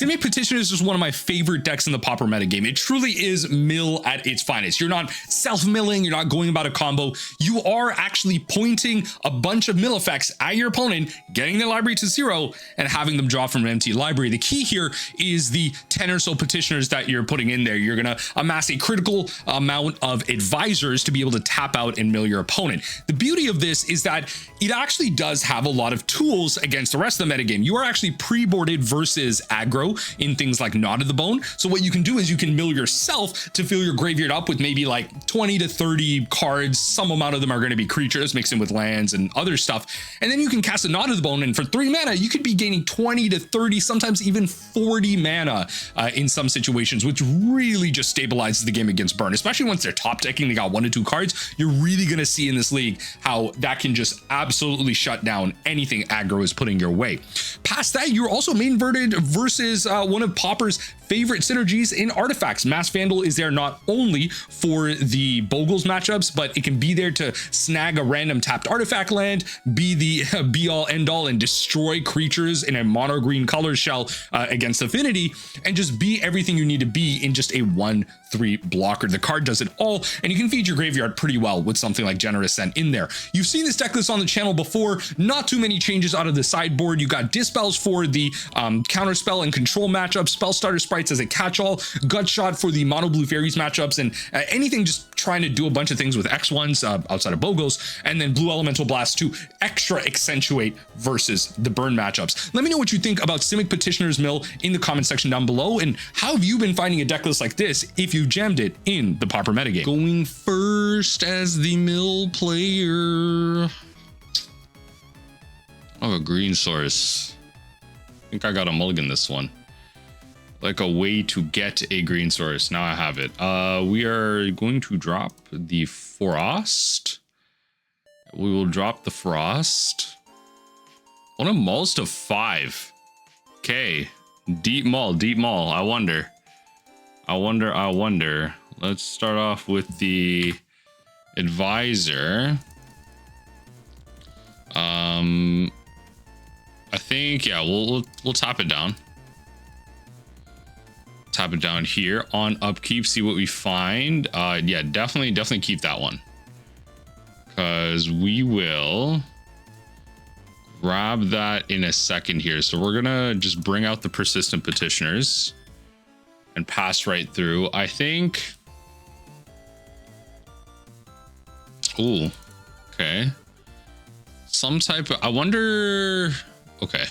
Simic Petitioners is one of my favorite decks in the Pauper metagame. It truly is mill at its finest. You're not self-milling, you're not going about a combo. You are actually pointing a bunch of mill effects at your opponent, getting their library to 0, and having them draw from an empty library. The key here is the 10 or so petitioners that you're putting in there. You're gonna amass a critical amount of advisors to be able to tap out and mill your opponent. The beauty of this is that it actually does have a lot of tools against the rest of the metagame. You are actually pre-boarded versus aggro in things like Gnaw to the Bone. So what you can do is you can mill yourself to fill your graveyard up with maybe like 20 to 30 cards. Some amount of them are going to be creatures mixed in with lands and other stuff. And then you can cast a Gnaw to the Bone, and for 3 mana, you could be gaining 20 to 30, sometimes even 40 mana in some situations, which really just stabilizes the game against burn, especially once they're top decking, they got 1 to 2 cards. You're really going to see in this league how that can just absolutely shut down anything aggro is putting your way. Past that, you're also mainboarded versus one of Pauper's favorite synergies in artifacts. Masked Vandal is there not only for the Bogles matchups, but it can be there to snag a random tapped artifact land, be the be all end all and destroy creatures in a mono green color shell against Affinity, and just be everything you need to be in just a 1/3 blocker. The card does it all, and you can feed your graveyard pretty well with something like Generous Ent in there. You've seen this deck list on the channel before. Not too many changes out of the sideboard. You got Dispels for the counterspell and control matchups, Spellstutter Sprites as a catch-all, Gutshot for the mono blue fairies matchups, and anything just trying to do a bunch of things with X1s outside of Bogles, and then Blue Elemental Blast to extra accentuate versus the burn matchups. Let me know what you think about Simic Petitioners mill in the comment section down below, and how have you been finding a deck list like this if you jammed it in the Pauper metagame? Going first as the mill player. Oh, a green source. I think I got a mulligan this one. Like a way to get a green source. Now I have it. We are going to drop the Frost. We will drop the Frost. One of mulls to 5. Okay. Deep mull. I wonder. Let's start off with the advisor. I think, yeah, we'll tap it down. Tap it down here on upkeep, see what we find. Yeah, definitely keep that one, because we will grab that in a second here. So we're gonna just bring out the Persistent Petitioners and pass right through. I think. Ooh, okay. Some type of, I wonder. Okay.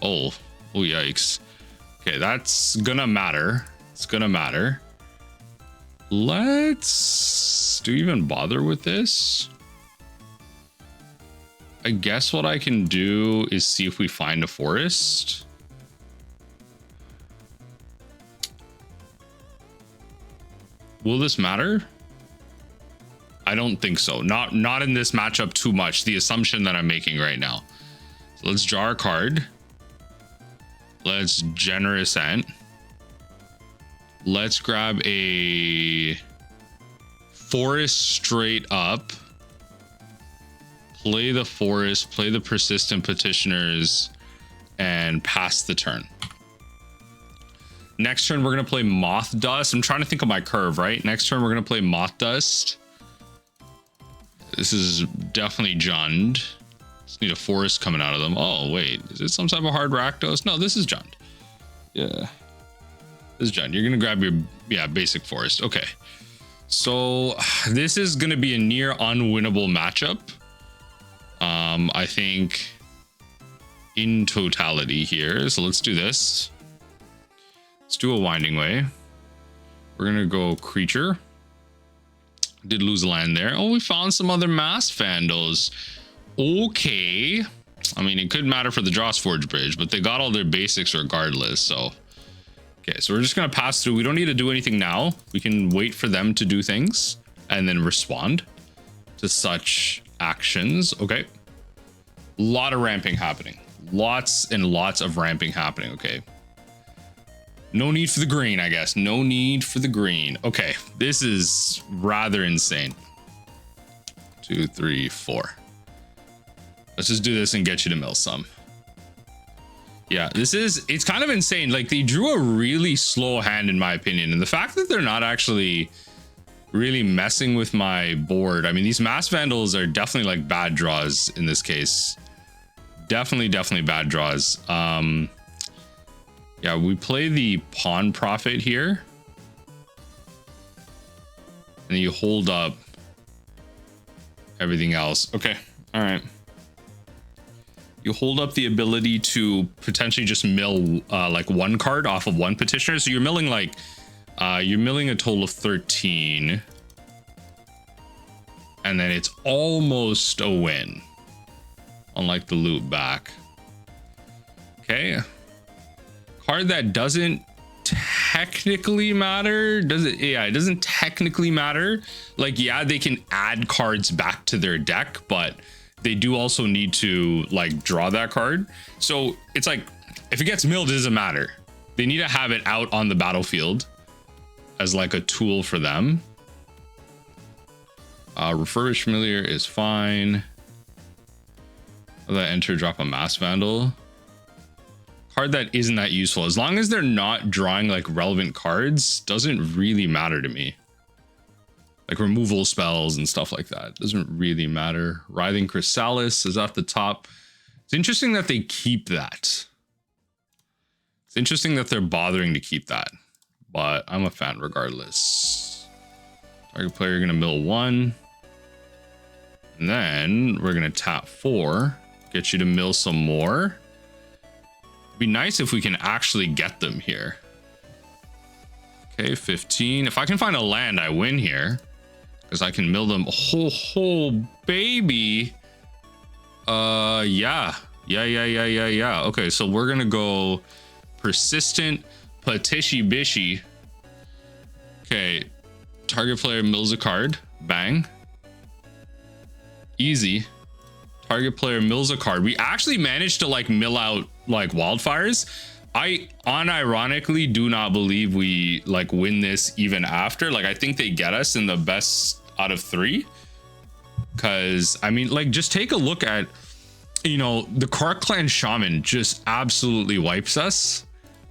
Oh, yikes. Okay, that's gonna matter. It's gonna matter. Let's, do we even bother with this? I guess what I can do is see if we find a forest. Will this matter? I don't think so. Not in this matchup too much. The assumption that I'm making right now. So let's draw our card. Let's Generous Ent. Let's grab a forest straight up. Play the forest, play the Persistent Petitioners, and pass the turn. Next turn, we're going to play Mothdust. I'm trying to think of my curve, right? Next turn, we're going to play Mothdust. This is definitely Jund. Just need a forest coming out of them. Oh, wait. Is it some type of hard Rakdos? No, this is Jund. Yeah. This is Jund. You're going to grab your, yeah, basic forest. Okay. So this is going to be a near unwinnable matchup. I think in totality here. So let's do this. Let's do a Winding Way. We're going to go creature. Did lose a land there. Oh, we found some other Masked Vandals. Okay. I mean, it could matter for the Drawsforge Bridge, but they got all their basics regardless. So, okay. So we're just going to pass through. We don't need to do anything now. We can wait for them to do things and then respond to such actions. Okay. A lot of ramping happening. Lots and lots of ramping happening. Okay. No need for the green, I guess. No need for the green. Okay. This is rather insane. 2, 3, 4. Let's just do this and get you to mill some. Yeah, it's kind of insane. Like, they drew a really slow hand in my opinion, and the fact that they're not actually really messing with my board. I mean, these Masked Vandals are definitely like bad draws in this case. Definitely bad draws. Yeah, we play the Pawn Prophet here, and you hold up everything else. Okay, all right. You hold up the ability to potentially just mill like one card off of one petitioner. So you're milling like you're milling a total of 13, and then it's almost a win, unlike the loot back. Okay, card that doesn't technically matter. Does it? Yeah, it doesn't technically matter. Like, yeah, they can add cards back to their deck, but they do also need to like draw that card. So it's like, if it gets milled, it doesn't matter. They need to have it out on the battlefield as like a tool for them. Refurbished Familiar is fine. Let enter, drop a Masked Vandal. Card that isn't that useful. As long as they're not drawing like relevant cards, doesn't really matter to me. Like removal spells and stuff like that. Doesn't really matter. Writhing Chrysalis is at the top. It's interesting that they keep that. It's interesting that they're bothering to keep that, but I'm a fan regardless. Target player, gonna mill 1. And then we're gonna tap 4. Get you to mill some more. It'd be nice if we can actually get them here. Okay, 15. If I can find a land, I win here, because I can mill them. Oh, baby. Yeah. Okay, so we're gonna go Persistent Petitioners. Okay, target player mills a card. Bang. Easy. Target player mills a card. We actually managed to like mill out like Wildfires. I unironically do not believe we like win this even after. Like, I think they get us in the best out of 3, because I mean, like, just take a look at, you know, the Kark Clan Shaman just absolutely wipes us.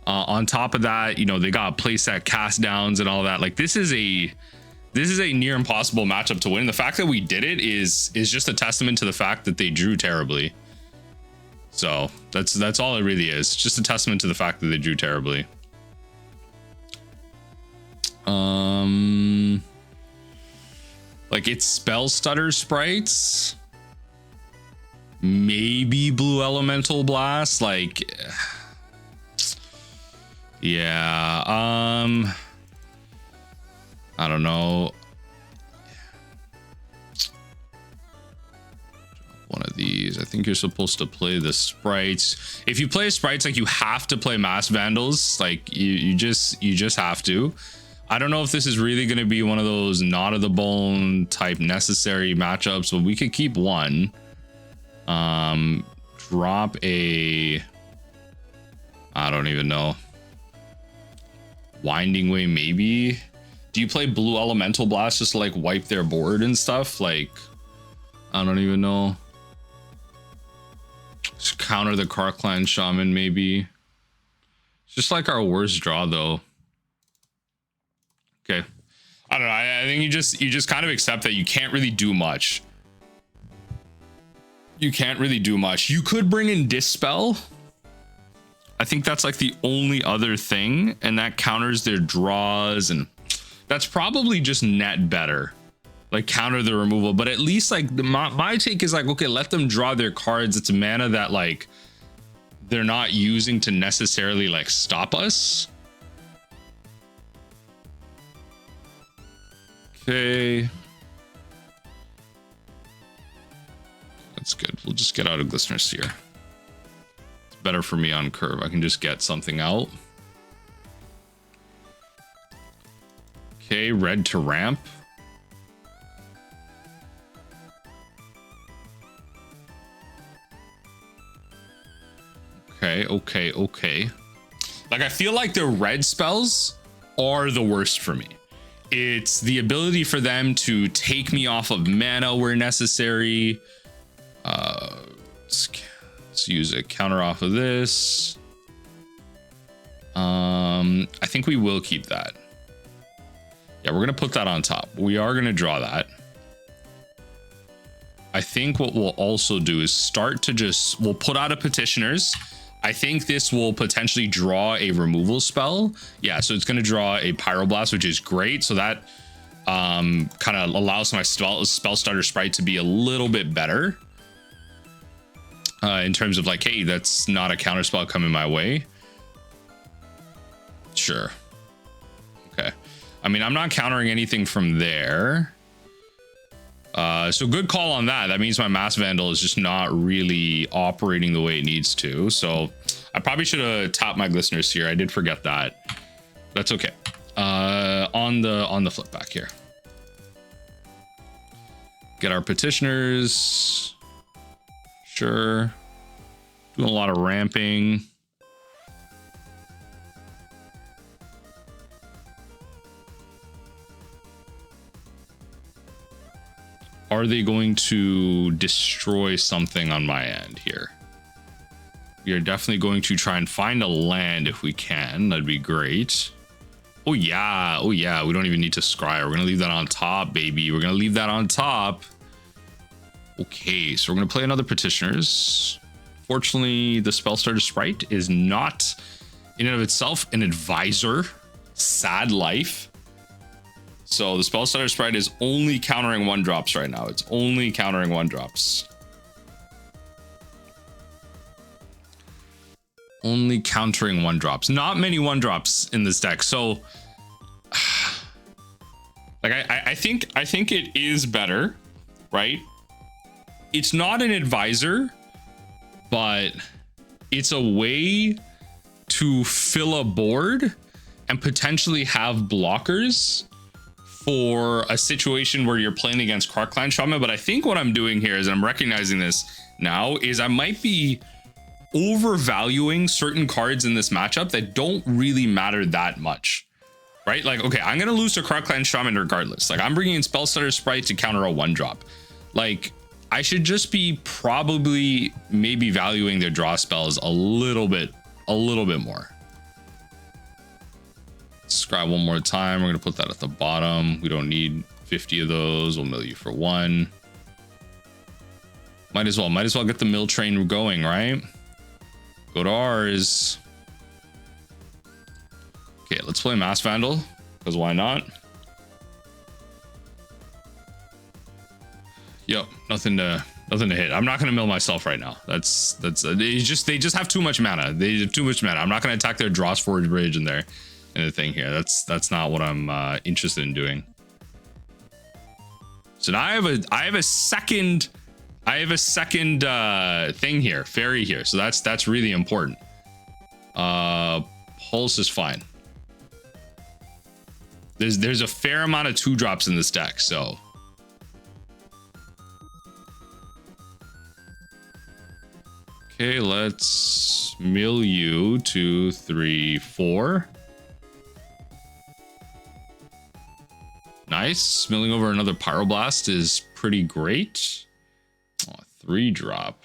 On top of that, you know, they got playset cast downs and all that. Like, this is a near impossible matchup to win. The fact that we did it is just a testament to the fact that they drew terribly. So that's all it really is. It's just a testament to the fact that they drew terribly. Like, it's Spellstutter Sprites, maybe Blue Elemental Blast. Like, yeah, I don't know. One of these. I think you're supposed to play the sprites. If you play sprites, like, you have to play Masked Vandals. Like, you just have to. I don't know if this is really going to be one of those Knot of the Bone type necessary matchups, but we could keep one. Drop a, I don't even know, Winding Way maybe. Do you play Blue Elemental Blast just to like wipe their board and stuff? Like, I don't even know. Just counter the Kark Clan Shaman maybe. It's just like our worst draw though. Okay, I don't know. I think you just kind of accept that you can't really do much. You can't really do much. You could bring in Dispel. I think that's like the only other thing, and that counters their draws, and that's probably just net better. Like, counter the removal, but at least like my take is like, okay, let them draw their cards. It's mana that like they're not using to necessarily like stop us. Okay, that's good. We'll just get out of Glistener Seer. It's better for me on curve. I can just get something out. Okay, red to ramp. Okay. Like, I feel like the red spells are the worst for me. It's the ability for them to take me off of mana where necessary. Let's use a counter off of this. I think we will keep that. Yeah, we're gonna put that on top. We are gonna draw that. I think what we'll also do is start to just, we'll put out a Petitioners. I think this will potentially draw a removal spell. Yeah, so it's going to draw a Pyroblast, which is great. So that kind of allows my Spellstutter Sprite to be a little bit better. In terms of like, hey, that's not a counterspell coming my way. Sure. Okay. I mean, I'm not countering anything from there. So good call on that. That means my Masked Vandal is just not really operating the way it needs to. So I probably should have tapped my Glistener Seer. I did forget that. That's okay. On the flip back here. Get our Petitioners. Sure. Doing a lot of ramping. Are they going to destroy something on my end here? We are definitely going to try and find a land if we can. That'd be great. Oh yeah. Oh yeah. We don't even need to scry. We're going to leave that on top, baby. We're going to leave that on top. Okay. So we're going to play another Petitioners. Fortunately, the Spellstutter Sprite is not in and of itself an advisor. Sad life. So the Spellstutter Sprite is only countering 1-drops right now. It's only countering 1-drops. Only countering 1-drops. Not many 1-drops in this deck. So like I think it is better, right? It's not an advisor, but it's a way to fill a board and potentially have blockers for a situation where you're playing against Krark-Clan Shaman. But I think what I'm doing here is, I'm recognizing this now, is I might be overvaluing certain cards in this matchup that don't really matter that much, right? Like, okay, I'm gonna lose to Krark-Clan Shaman regardless. Like, I'm bringing in Spellstutter Sprite to counter a 1-drop. Like, I should just be probably maybe valuing their draw spells a little bit more. Scry one more time. We're going to put that at the bottom. We don't need 50 of those. We'll mill you for 1. Might as well get the mill train going, right? Go to ours. Okay, let's play Masked Vandal, because why not? Yep, nothing to hit. I'm not going to mill myself right now. They just have too much mana. They have too much mana. I'm not going to attack their Dross Forge Bridge in there. And the thing here, that's not what I'm interested in doing. So now I have a second thing here, fairy here. So that's really important. Pulse is fine. There's a fair amount of 2-drops in this deck, so okay, let's mill you 2, 3, 4. Nice. Milling over another Pyroblast is pretty great. Oh, 3-drop.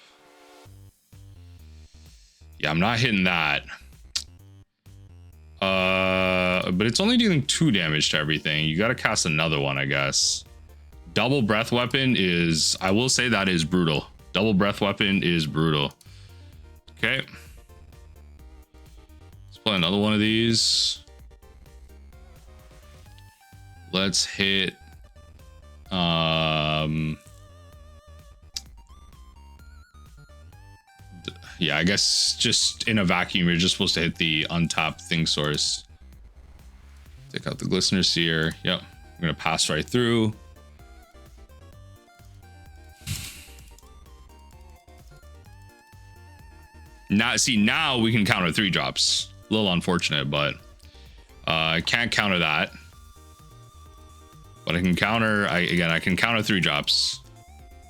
Yeah, I'm not hitting that. But it's only dealing 2 damage to everything. You got to cast another one, I guess. Double Breath Weapon is, I will say, that is brutal. Double Breath Weapon is brutal. Okay. Let's play another one of these. Let's hit yeah, I guess just in a vacuum, you're just supposed to hit the untapped thing source. Take out the Glistener Seer. Yep, I'm gonna pass right through. Now we can counter 3-drops. A little unfortunate, but I can't counter that. But I can counter, I can counter 3-drops.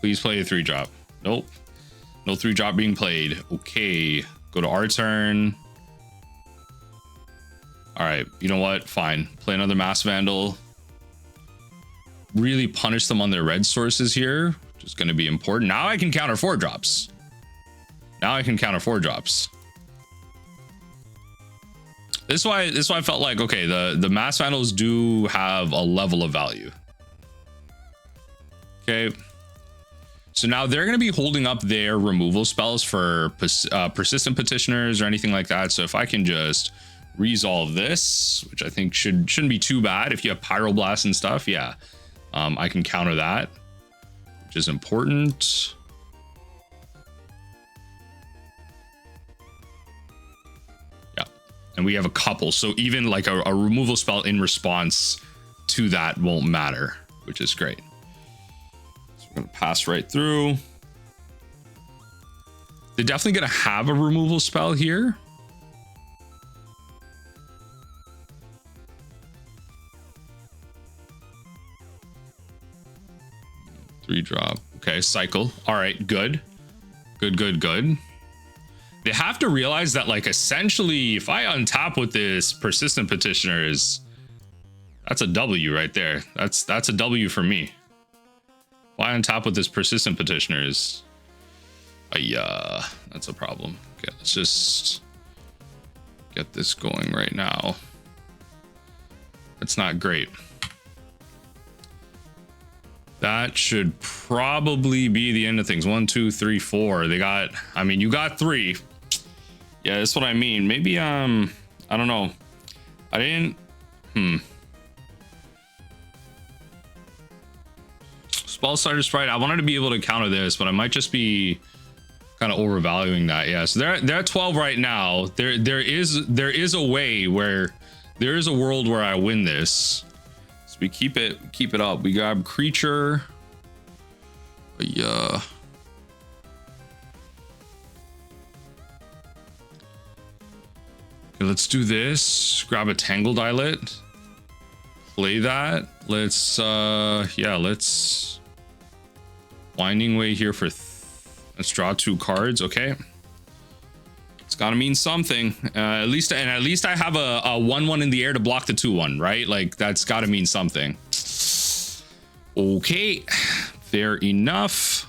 Please play a 3-drop. Nope. No 3-drop being played. Okay. Go to our turn. All right. You know what? Fine. Play another Masked Vandal. Really punish them on their red sources here, which is going to be important. Now I can counter 4-drops. This is why I felt like, okay, the Masked Vandals do have a level of value. Okay. So now they're going to be holding up their removal spells for Persistent Petitioners or anything like that. So if I can just resolve this, which I think shouldn't be too bad. If you have Pyroblast and stuff, yeah, I can counter that, which is important. Yeah, and we have a couple, so even like a removal spell in response to that won't matter, which is great. So we're gonna pass right through. They're definitely gonna have a removal spell here. Three drop. Okay, cycle. All right, good. Good. They have to realize that, like, essentially, if I untap with this Persistent Petitioners, that's a W right there. That's a W for me. If I untap with this Persistent Petitioners, that's a problem. Okay, let's just get this going right now. That's not great. That should probably be the end of things. 1, 2, 3, 4. They got, I mean, you got 3. Yeah, that's what I mean. Maybe, I don't know. I didn't, Spellstutter Sprite, I wanted to be able to counter this, but I might just be kind of overvaluing that. Yeah, so they're at 12 right now. There is a way where, there is a world where I win this. We keep it up. We grab creature. Yeah. Okay, let's do this. Grab a Tangled Islet. Play that. Let's let's Winding Way here for let's draw 2 cards. Okay. It's gotta mean something. At least I have a 1/1 in the air to block the 2/1, right? Like, that's gotta mean something. Okay, fair enough.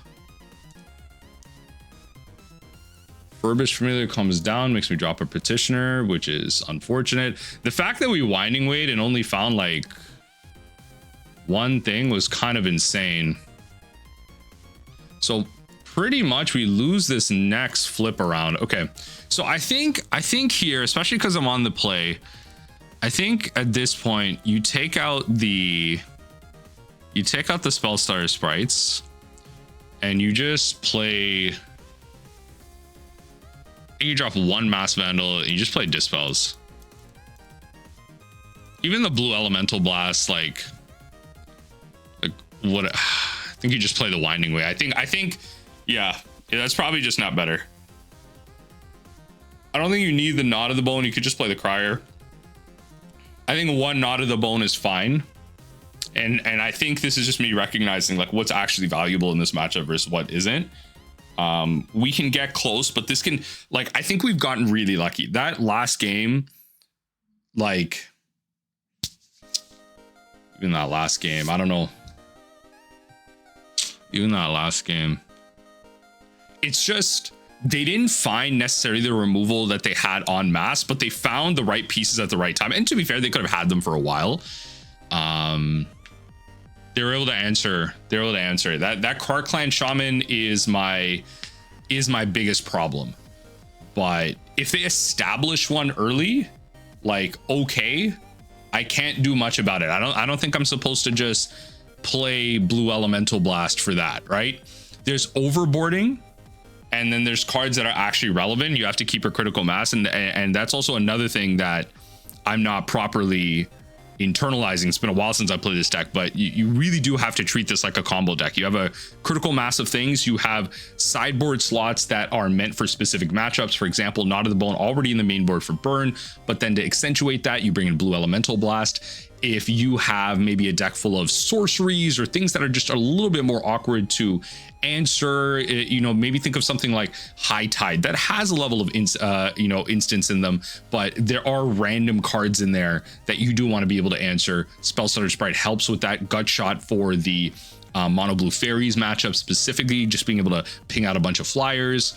Furbish Familiar comes down, makes me drop a Petitioner, which is unfortunate. The fact that we Winding Wayed and only found like 1 thing was kind of insane. So pretty much we lose this next flip around. Okay, so I think here, especially because I'm on the play, I think at this point you take out the Spellstutter Sprites and you just play, you drop 1 Masked Vandal and you just play Dispels. Even the Blue Elemental Blast, like what, I think you just play the Winding Way. I think yeah, that's probably just not better. I don't think you need the Gnaw to the Bone. You could just play the Crier. I think 1 Gnaw to the Bone is fine. And I think this is just me recognizing like what's actually valuable in this matchup versus what isn't. We can get close, but this can, like, I think we've gotten really lucky. That last game, like, even that last game, I don't know. Even that last game, it's just, they didn't find necessarily the removal that they had on mass, but they found the right pieces at the right time. And to be fair, they could have had them for a while. They were able to answer. That Kark Clan Shaman is my biggest problem. But if they establish one early, like, okay, I can't do much about it. I don't think I'm supposed to just play Blue Elemental Blast for that, right? There's overboarding, and then there's cards that are actually relevant. You have to keep a critical mass, and that's also another thing that I'm not properly internalizing. It's been a while since I played this deck, but you really do have to treat this like a combo deck. You have a critical mass of things. You have sideboard slots that are meant for specific matchups. For example, Gnaw to the Bone already in the main board for burn, but then to accentuate that, you bring in Blue Elemental Blast. If you have maybe a deck full of sorceries or things that are just a little bit more awkward to answer, you know, maybe think of something like High Tide that has a level of instance in them, but there are random cards in there that you do want to be able to answer. Spellstutter Sprite helps with that. Gut Shot for the mono blue fairies matchup specifically, just being able to ping out a bunch of flyers.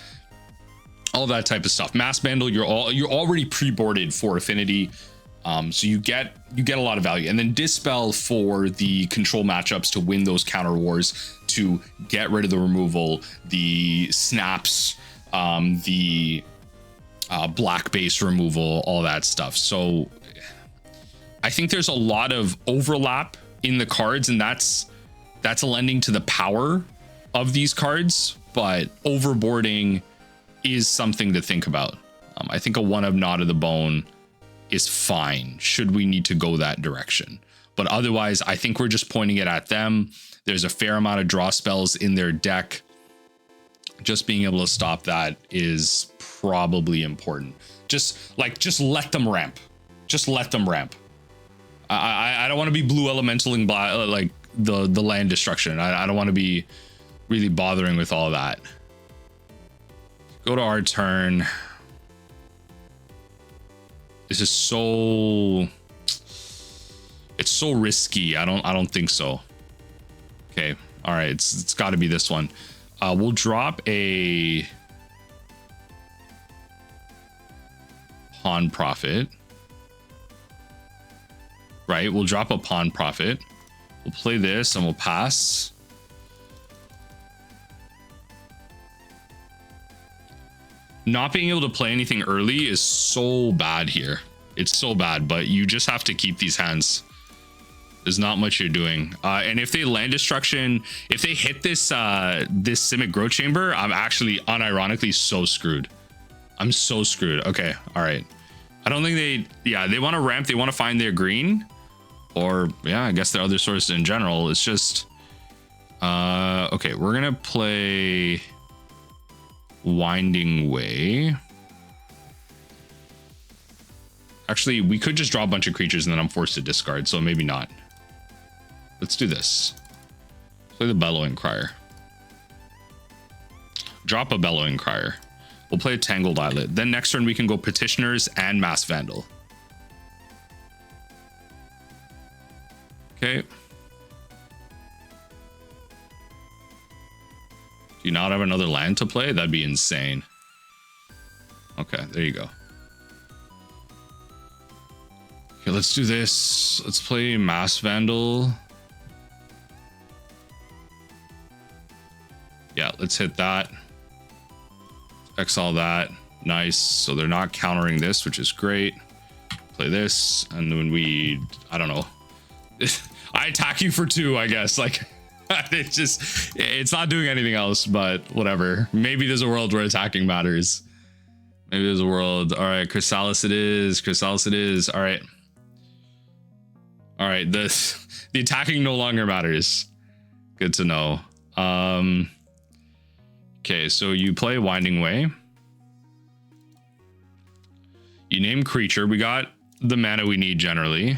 all that type of stuff. Masked Vandal, you're already pre-boarded for affinity, so you get a lot of value. And then Dispel for the control matchups to win those counter wars, to get rid of the removal, the snaps, the black base removal, all that stuff. So I think there's a lot of overlap in the cards, and that's lending to the power of these cards, but overboarding is something to think about. I think a 1-of Gnaw to the Bone is fine should we need to go that direction, but otherwise I think we're just pointing it at them. There's a fair amount of draw spells in their deck. Just being able to stop that is probably important. Just let them ramp. Just let them ramp. I don't want to be blue elementaling like the land destruction. I don't want to be really bothering with all that. Go to our turn. This is so, it's so risky. I don't think so. Okay. All right. It's got to be this one. We'll drop a Pawn Prophet. Right. We'll drop a Pawn Prophet. We'll play this and we'll pass. Not being able to play anything early is so bad here. It's so bad, but you just have to keep these hands. There's not much you're doing. And if they land destruction, if they hit this this Simic Growth Chamber, I'm actually unironically so screwed. I'm so screwed. Okay, all right. I don't think they want to ramp. They want to find their green, or yeah, I guess their other sources in general. It's just okay. We're gonna play Winding Way. Actually, we could just draw a bunch of creatures and then I'm forced to discard, so maybe not. Let's do this. Play the Bellowing Crier. Drop a Bellowing Crier. We'll play a Tangled Islet. Then next turn we can go Petitioners and Masked Vandal. Okay. Do you not have another land to play? That'd be insane. Okay, there you go. Okay, let's do this. Let's play Masked Vandal. Yeah, let's hit that. Exile that. Nice. So they're not countering this, which is great. Play this, and then I don't know. I attack you for 2, I guess. Like, it's not doing anything else, but whatever. Maybe there's a world where attacking matters. Maybe there's a world. All right, Chrysalis it is. Chrysalis it is. All right. All right, the attacking no longer matters. Good to know. Okay, so you play Winding Way. You name creature. We got the mana we need generally.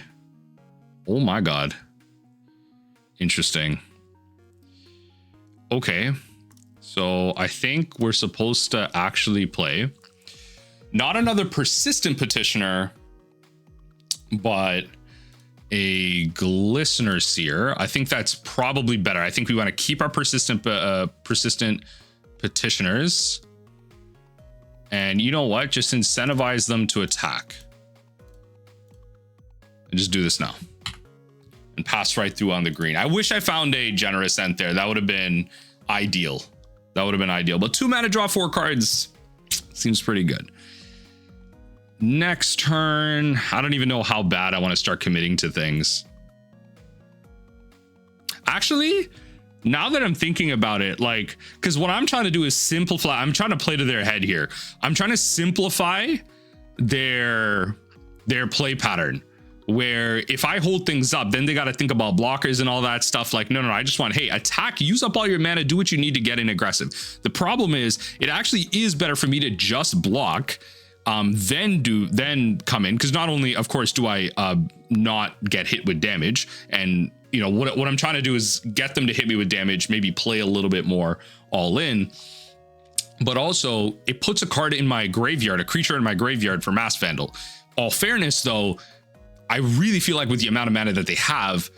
Oh my god. Interesting. Okay, so I think we're supposed to actually play not another Persistent Petitioner, but a Glistener Seer. I think that's probably better. I think we want to keep our Persistent Petitioners, and you know what? Just incentivize them to attack. And just do this now. And pass right through on the green. I wish I found a Generous Ent there. That would have been ideal. That would have been ideal. But 2 mana, draw 4 cards. Seems pretty good. Next turn, I don't even know how bad I want to start committing to things. Actually, now that I'm thinking about it, like, because what I'm trying to do is simplify. I'm trying to play to their head here. I'm trying to simplify their play pattern, where if I hold things up, then they got to think about blockers and all that stuff. Like, no, I just want, hey, attack, use up all your mana, do what you need to get in aggressive. The problem is it actually is better for me to just block, then come in, because not only, of course, do I not get hit with damage, and you know what I'm trying to do is get them to hit me with damage, maybe play a little bit more all in, but also it puts a card in my graveyard, a creature in my graveyard for Masked Vandal. All fairness though, I really feel like with the amount of mana that they have,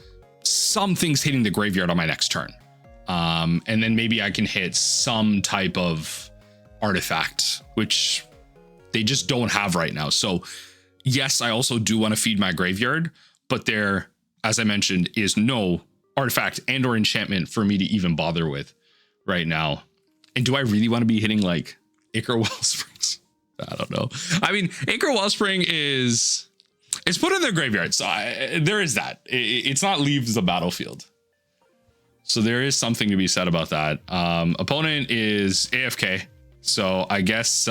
something's hitting the graveyard on my next turn. And then maybe I can hit some type of artifact, which they just don't have right now. So yes, I also do want to feed my graveyard, but there, as I mentioned, is no artifact and or enchantment for me to even bother with right now. And do I really want to be hitting like Ichor Wellsprings? I don't know. I mean, Ichor Wellspring is put in their graveyard, so there is that. It's not leaves the battlefield. So there is something to be said about that. Opponent is AFK, so I guess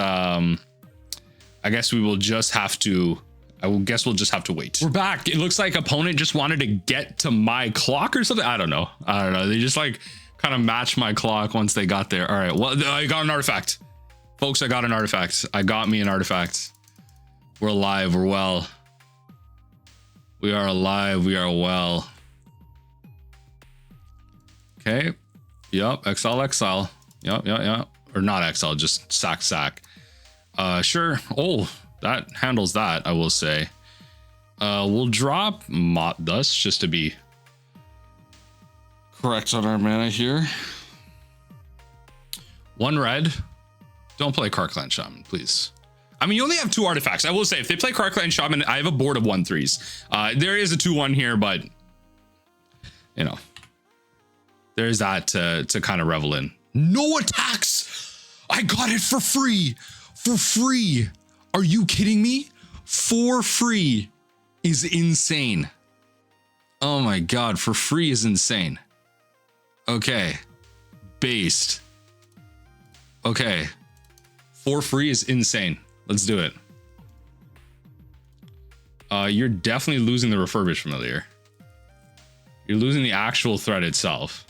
we will just have to. We'll just have to wait. We're back. It looks like opponent just wanted to get to my clock or something. I don't know. They just like kind of matched my clock once they got there. All right. Well, I got an artifact, folks. I got an artifact. I got me an artifact. We're alive. We're well. We are alive. We are well. Okay. Yep. Exile. Yep. Or not exile, just sack. Sure. Oh, that handles that, I will say. We'll drop Mothdust just to be correct on our mana here. 1 red. Don't play Karkland Shaman, please. I mean, you only have 2 artifacts. I will say, if they play Karkland Shaman, I have a board of 1/3s. There is a 2/1 here, but you know, there's that to kind of revel in. No attacks. I got it for free. For free. Are you kidding me? For free is insane. Oh my God, for free is insane. Okay. Based. Okay. For free is insane. Let's do it. You're definitely losing the refurbished familiar. You're losing the actual threat itself.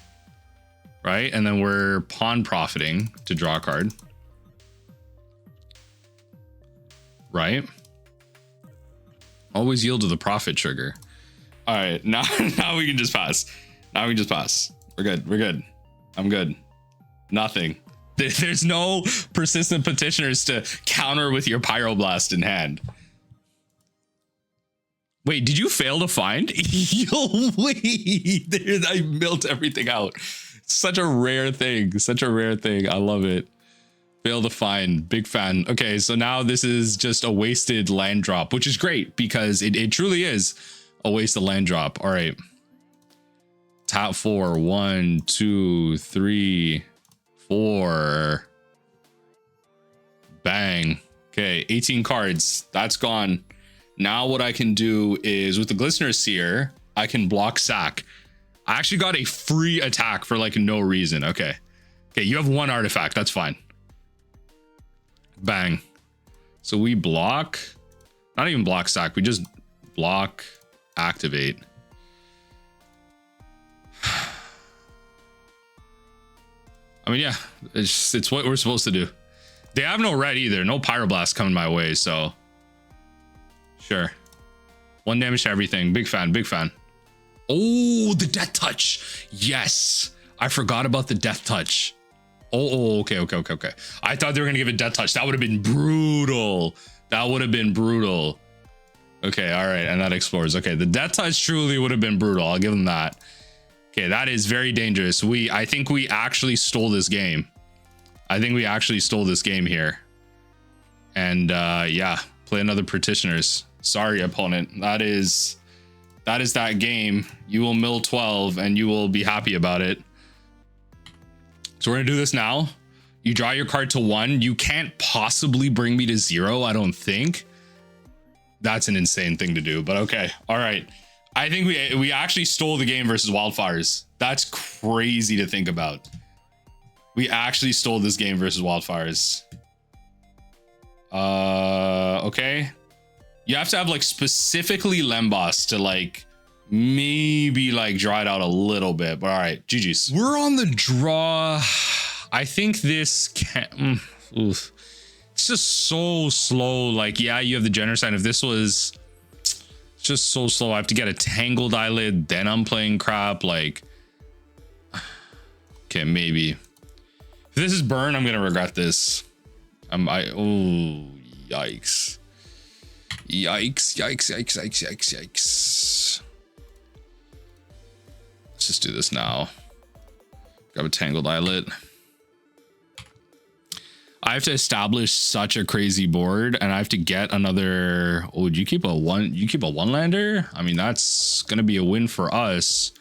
Right? And then we're pawn profiting to draw a card. Right? Always yield to the profit trigger. All right, now we can just pass. Now we can just pass. We're good. I'm good. Nothing. There's no persistent petitioners to counter with your pyroblast in hand. Wait, did you fail to find? Yo, wait. I milled everything out. Such a rare thing. I love it. Fail to find. Big fan. Okay, so now this is just a wasted land drop, which is great because it truly is a wasted land drop. All right. Tap 4. 1, 2, 3, 4. Bang. Okay, 18 cards. That's gone. Now what I can do is with the Glistener Seer, I can block sack. I actually got a free attack for like no reason. Okay, you have 1 artifact. That's fine. Bang. So we block, not even block sack, we just block activate. I mean, yeah, it's what we're supposed to do. They have no red either, no pyroblast coming my way, so sure. 1 damage to everything. Big fan. Oh, the death touch. Yes, I forgot about the death touch. Oh, okay. I thought they were gonna give it death touch. That would have been brutal. Okay, all right, and that explores. Okay, the death touch truly would have been brutal. I'll give them that. Okay, that is very dangerous. I think we actually stole this game. Here. And yeah, play another Petitioners. Sorry, opponent. That is that game. You will mill 12 and you will be happy about it. So we're gonna do this now. You draw your card to 1. You can't possibly bring me to 0, I don't think. That's an insane thing to do, but okay. All right. I think we actually stole the game versus Wildfires. That's crazy to think about. We actually stole this game versus Wildfires. Okay. You have to have like specifically Lembas to like maybe like draw it out a little bit, but all right, GG's. We're on the draw. I think this can, oof. It's just so slow. Like, yeah, you have the Generous Ent. If this was just so slow, I have to get a Tangled Islet, then I'm playing crap. Like, okay, maybe. If this is burn, I'm gonna regret this. Oh, yikes. Yikes. Let's just do this now. Grab a Tangled Islet. I have to establish such a crazy board, and I have to get another. Oh, do you keep a one? You keep a one lander? I mean, that's gonna be a win for us.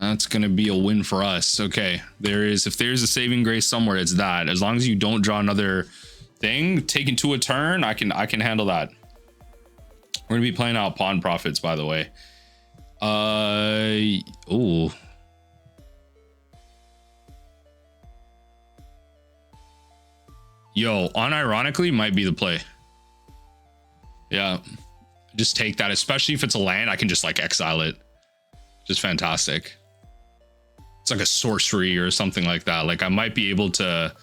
That's gonna be a win for us. Okay, if there's a saving grace somewhere, it's that. As long as you don't draw another thing, taking 2 a turn, I can handle that. We're gonna be playing out pawn profits, by the way. Oh. Yo, unironically might be the play. Yeah, just take that, especially if it's a land. I can just like exile it. Just fantastic. It's like a sorcery or something like that. Like I might be able to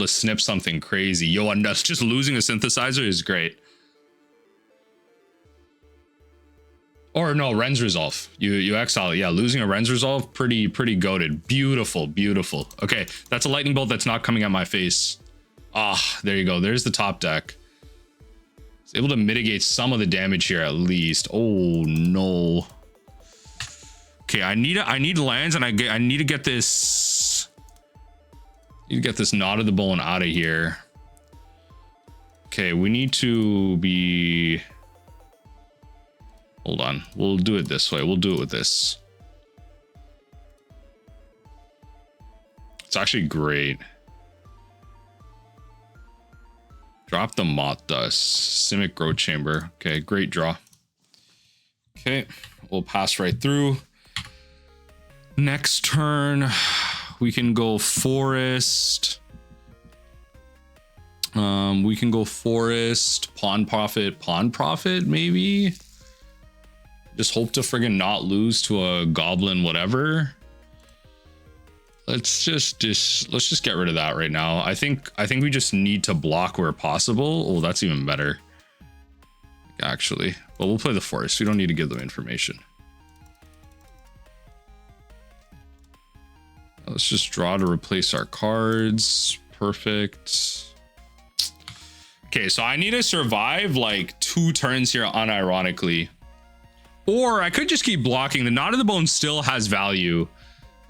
snip something crazy. Yo, and that's just losing a synthesizer is great. Or no, Ren's Resolve. You exile it. Yeah, losing a Ren's Resolve, pretty goated. Beautiful, beautiful. Okay, that's a lightning bolt that's not coming at my face. Ah, there you go. There's the top deck. It's able to mitigate some of the damage here at least. Oh no. Okay, I need lands, and I need to get this. Knot of the Bone out of here. Okay, we need to be. Hold on, we'll do it this way. We'll do it with this. It's actually great. Drop the Mothdust. Simic Growth Chamber. Okay, great draw. Okay, we'll pass right through. Next turn, we can go Forest. We can go Forest, Pawn Profit, maybe. Just hope to friggin' not lose to a Goblin, whatever. Let's just get rid of that right now. I think we just need to block where possible. Oh, that's even better. Actually, but we'll play the Forest. We don't need to give them information. Let's just draw to replace our cards. Perfect. Okay, so I need to survive like 2 turns here unironically. Or I could just keep blocking. The Knot of the Bone still has value.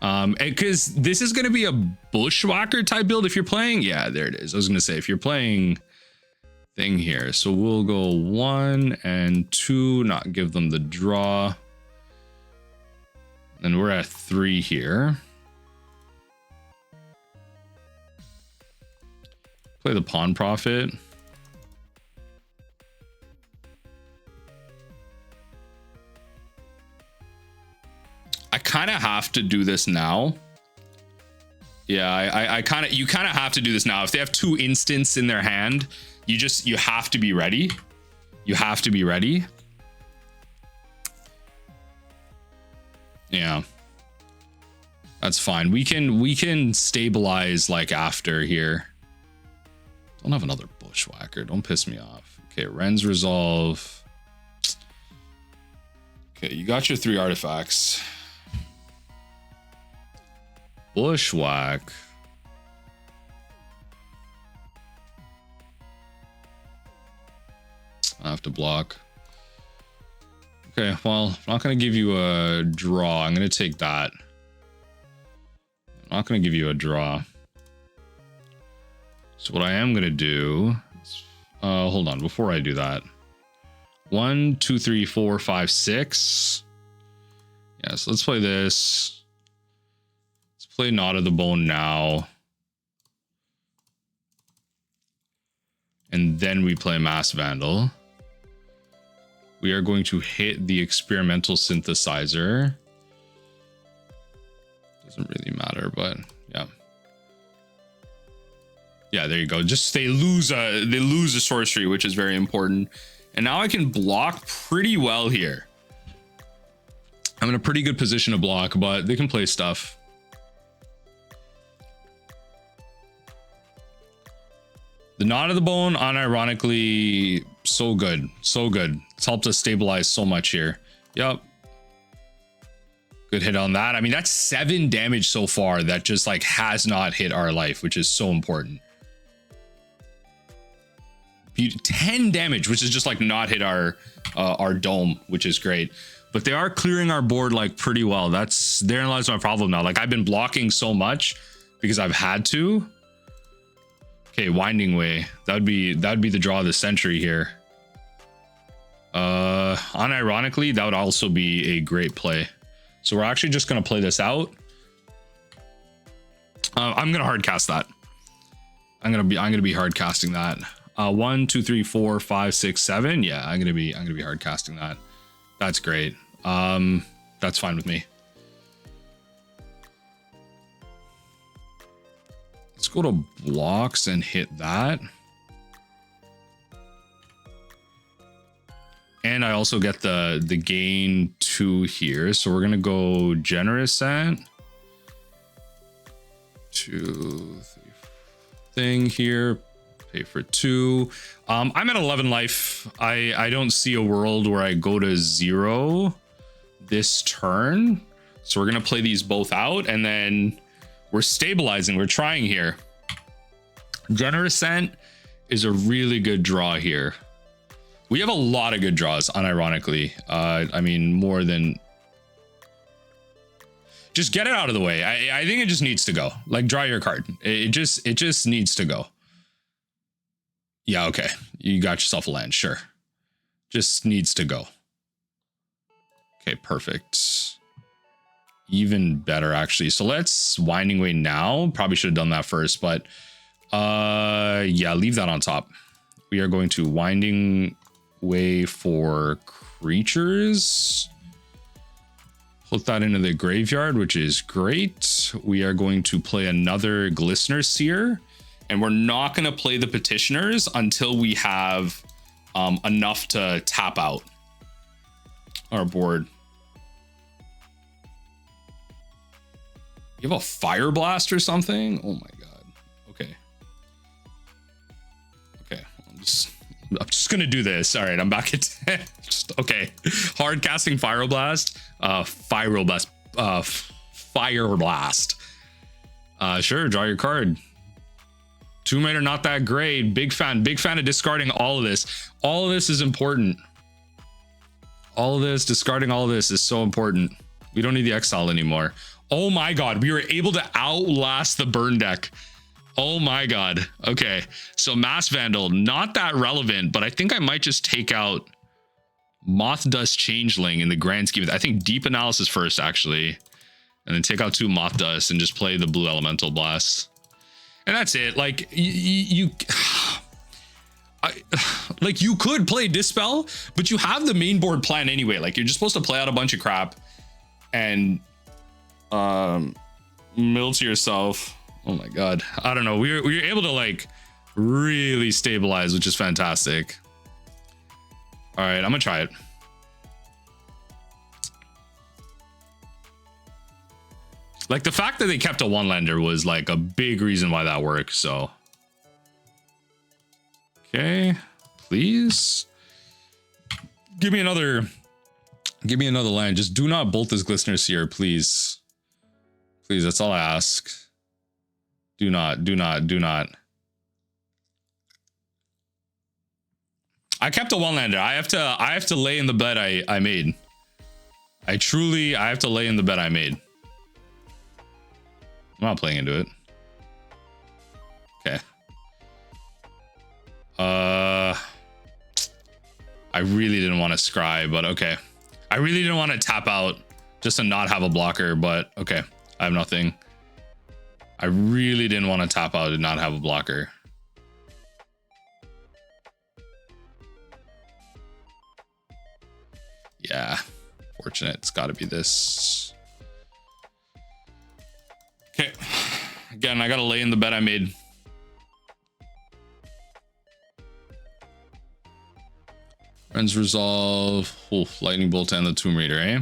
Because this is going to be a Bushwhacker type build if you're playing. Yeah, there it is. I was going to say, if you're playing thing here. So we'll go 1 and 2, not give them the draw. And we're at 3 here. Play the Pawn Profit. I kind of have to do this now. Yeah, you kind of have to do this now. If they have 2 instants in their hand, you have to be ready. You have to be ready. Yeah. That's fine. We can stabilize like after here. Don't have another Bushwhacker. Don't piss me off. Okay, Ren's Resolve. Okay, you got your 3 artifacts. Bushwhack. I have to block. Okay, well, I'm not going to give you a draw. I'm going to take that. I'm not going to give you a draw. So what I am going to do is, hold on, before I do that. 1, 2, 3, 4, 5, 6. Yeah, so let's play this. Let's play Knot of the Bone now. And then we play Masked Vandal. We are going to hit the experimental synthesizer. Doesn't really matter, but yeah. Yeah, there you go. Just they lose a sorcery, which is very important. And now I can block pretty well here. I'm in a pretty good position to block, but they can play stuff. The Knot of the Bone, unironically, so good. So good. It's helped us stabilize so much here. Yep. Good hit on that. I mean, that's 7 damage so far that just like has not hit our life, which is so important. 10 damage, which is just like not hit our dome, which is great. But they are clearing our board like pretty well. Therein lies my problem now. Like I've been blocking so much because I've had to. Okay, Winding Way. That'd be the draw of the century here. Unironically, that would also be a great play. So we're actually just gonna play this out. I'm gonna hard cast that. I'm gonna be hard casting that. 1, 2, 3, 4, 5, 6, 7. Yeah, I'm gonna be hard casting that. That's great. That's fine with me. Let's go to blocks and hit that. And I also get the gain 2 here. So we're gonna go Generous Ent. 2, 3 thing here. Pay for 2. I'm at 11 life. I don't see a world where I go to 0 this turn. So we're gonna play these both out, and then we're stabilizing. We're trying here. Generous Ent is a really good draw here. We have a lot of good draws, unironically. I mean, more than... Just get it out of the way. I think it just needs to go. Like, draw your card. It just needs to go. Yeah, okay. You got yourself a land, sure. Just needs to go. Okay, perfect. Even better, actually. So let's Winding Way now. Probably should have done that first, but yeah, leave that on top. We are going to Winding Way for creatures. Put that into the graveyard, which is great. We are going to play another Glistener Seer, and we're not going to play the Petitioners until we have enough to tap out our board. You have a Fire Blast or something? Oh my god. Okay. Okay. I'm just gonna do this. All right, I'm back at 10. Okay. Hard casting Fire Blast. Fire Blast. Fire Blast. Sure, draw your card. 2 mana, not that great. Big fan of discarding all of this. All of this is important. All of this, discarding all of this is so important. We don't need the exile anymore. Oh my god, we were able to outlast the burn deck. Oh my god. Okay, so Masked Vandal, not that relevant, but I think I might just take out Mothdust Changeling in the grand scheme. I think Deep Analysis first, actually, and then take out 2 Mothdust and just play the Blue Elemental Blast. And that's it. Like, you could play Dispel, but you have the main board plan anyway. Like, you're just supposed to play out a bunch of crap and mill to yourself. Oh my god, I don't know. We were able to like really stabilize, which is fantastic. All right, I'm gonna try it. Like, the fact that they kept a 1-lander was like a big reason why that worked. So okay, please give me another land. Just do not bolt this Glistener Seer, please. Please, that's all I ask. Do not. I kept a 1-lander. I have to lay in the bet I made. I have to lay in the bet I made. I'm not playing into it. Okay. I really didn't want to scry, but okay. I really didn't want to tap out just to not have a blocker, but okay. I have nothing. I really didn't want to tap out and not have a blocker. Yeah, fortunate. It's got to be this. Okay. Again, I got to lay in the bet I made. Friends Resolve. Oof, Lightning Bolt and the Tomb Raider, eh?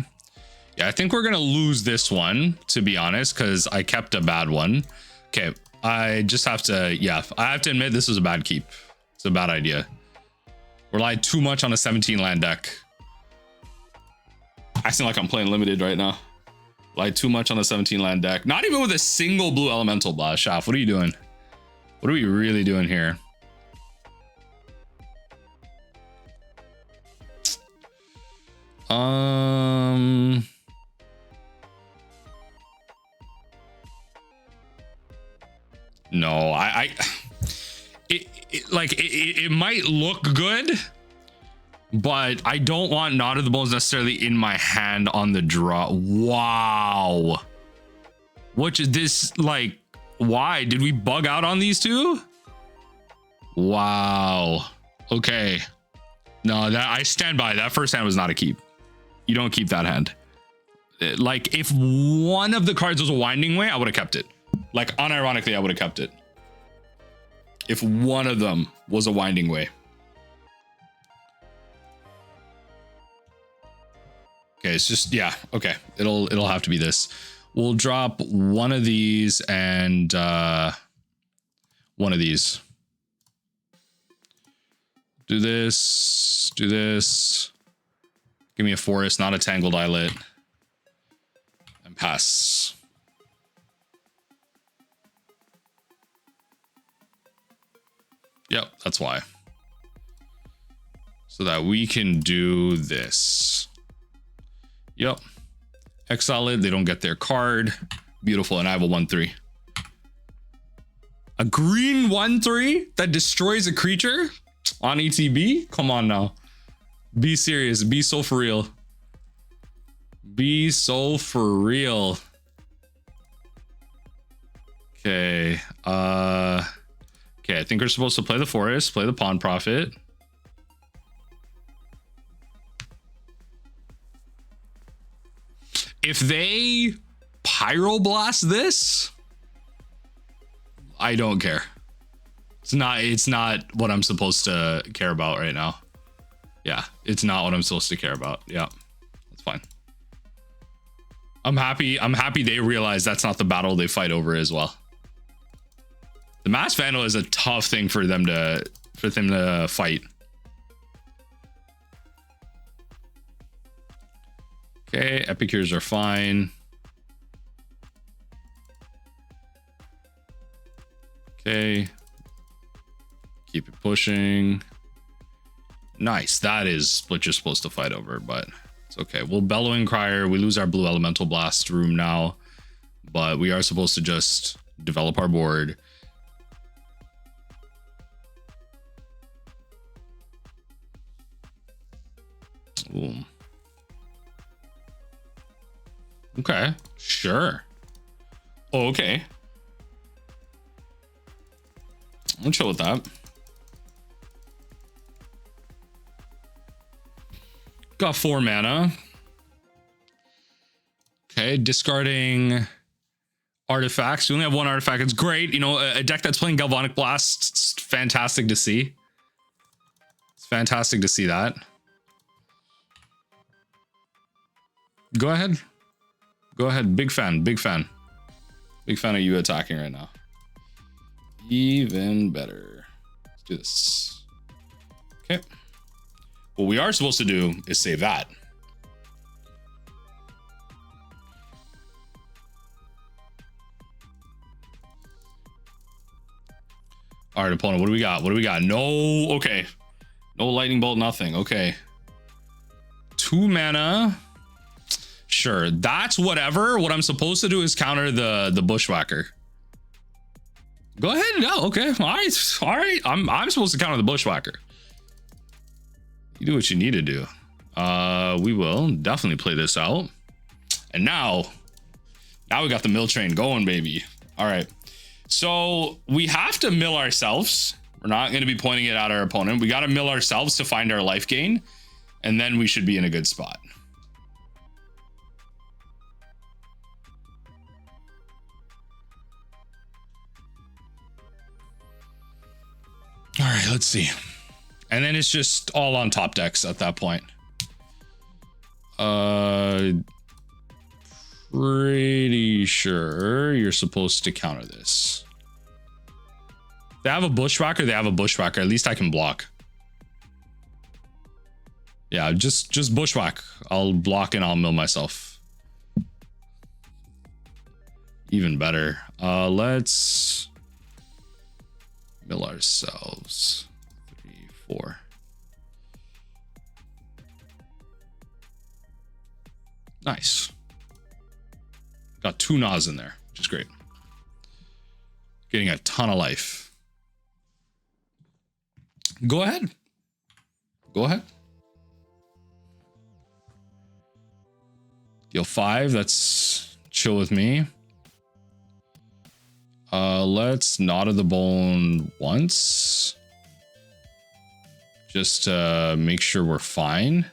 Yeah, I think we're going to lose this one, to be honest, because I kept a bad one. Okay, I just have to, yeah, I have to admit this was a bad keep. It's a bad idea. Relied too much on a 17 land deck. I seem like I'm playing limited right now. Relied too much on a 17 land deck. Not even with a single Blue Elemental Blast. Shaft, what are you doing? What are we really doing here? No, it might look good, but I don't want Knot of the Bones necessarily in my hand on the draw. Wow. What is this, like, why? Did we bug out on these two? Wow. Okay. No, that I stand by. That first hand was not a keep. You don't keep that hand. Like, if one of the cards was a Winding Way, I would have kept it. Like, unironically, I would have kept it. If one of them was a Winding Way. Okay, it's just, yeah, okay. It'll have to be this. We'll drop one of these and one of these. Do this, do this. Give me a forest, not a Tangled Islet. And pass. Yep, that's why. So that we can do this. Yep. Exile it, they don't get their card. Beautiful, and I have a 1/3. A green 1/3 that destroys a creature on ETB? Come on now. Be serious, be so for real. Be so for real. Okay, okay, I think we're supposed to play the forest, play the Pawn Prophet. If they Pyroblast this, I don't care. It's not what I'm supposed to care about right now. Yeah, it's not what I'm supposed to care about. Yeah, that's fine. I'm happy they realize that's not the battle they fight over as well. The Masked Vandal is a tough thing for them to fight. Okay, Epicures are fine. Okay. Keep it pushing. Nice. That is what you're supposed to fight over, but it's okay. We'll Bellowing Crier. We lose our blue Elemental Blast room now, but we are supposed to just develop our board. Ooh. Okay, sure. Oh, okay. I'll chill with that. Got 4 mana. Okay, discarding artifacts. We only have 1 artifact. It's great. You know, a deck that's playing Galvanic Blast, it's fantastic to see. It's fantastic to see that. Go ahead. Go ahead. Big fan. Big fan. Big fan of you attacking right now. Even better. Let's do this. Okay. What we are supposed to do is save that. All right, opponent, what do we got? What do we got? No, okay. No lightning bolt, nothing. Okay. 2 mana. Sure, that's whatever. What I'm supposed to do is counter the Bushwhacker. Go ahead. No, okay. All right. I'm supposed to counter the Bushwhacker. You do what you need to do. We will definitely play this out. And now we got the mill train going, baby. All right. So we have to mill ourselves. We're not going to be pointing it at our opponent. We got to mill ourselves to find our life gain. And then we should be in a good spot. All right, let's see. And then it's just all on top decks at that point. Pretty sure you're supposed to counter this. They have a Bushwhacker, they have a Bushwhacker. At least I can block. Yeah, just Bushwhack. I'll block and I'll mill myself. Even better. Let's mill ourselves. 3, 4. Nice. Got 2 Gnaws in there, which is great. Getting a ton of life. Go ahead. Go ahead. Deal 5. That's chill with me. Let's Gnaw to the Bone once. Just to make sure we're fine.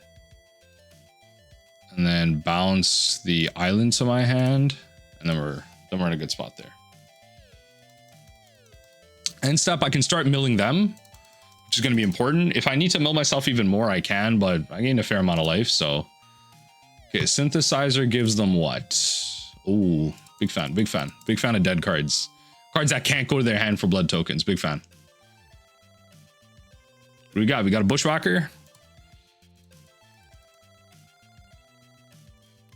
And then bounce the island to my hand. And then we're in a good spot there. End step, I can start milling them, which is going to be important. If I need to mill myself even more, I can, but I gained a fair amount of life, so. Okay, Synthesizer gives them what? Ooh, big fan, big fan. Big fan of dead cards. Cards that can't go to their hand for blood tokens. Big fan. What do we got? We got a Bushwhacker.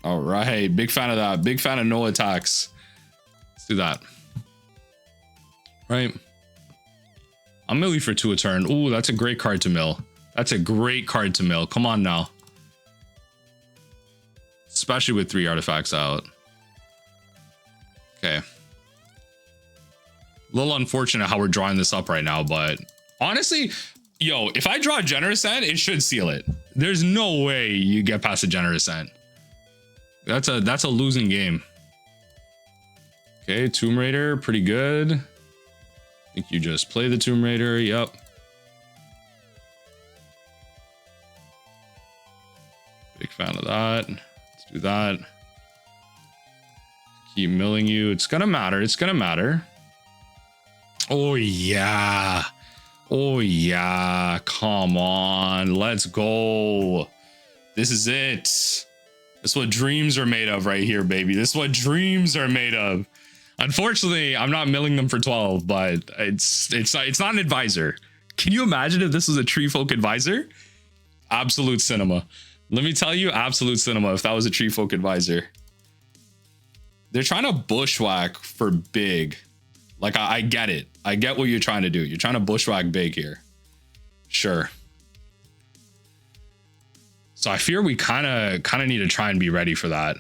All right, big fan of that. Big fan of no attacks. Let's do that. Right. I'm milling for 2 a turn. Ooh, that's a great card to mill. That's a great card to mill. Come on now. Especially with 3 artifacts out. Okay. A little unfortunate how we're drawing this up right now, but honestly, yo, if I draw a Generous Ent, it should seal it. There's no way you get past a Generous Ent. That's a losing game. Okay, Tomb Raider, pretty good. I think you just play the Tomb Raider. Yep. Big fan of that. Let's do that. Keep milling you. It's gonna matter. It's gonna matter. Oh yeah. Oh yeah. Come on. Let's go. This is it. This is what dreams are made of right here, baby. This is what dreams are made of. Unfortunately, I'm not milling them for 12, but it's not an advisor. Can you imagine if this was a Tree Folk advisor? Absolute cinema. Let me tell you, absolute cinema if that was a Tree Folk advisor. They're trying to bushwhack for big. Like, I get it. I get what you're trying to do. You're trying to bushwhack big here. Sure. So I fear we kind of need to try and be ready for that.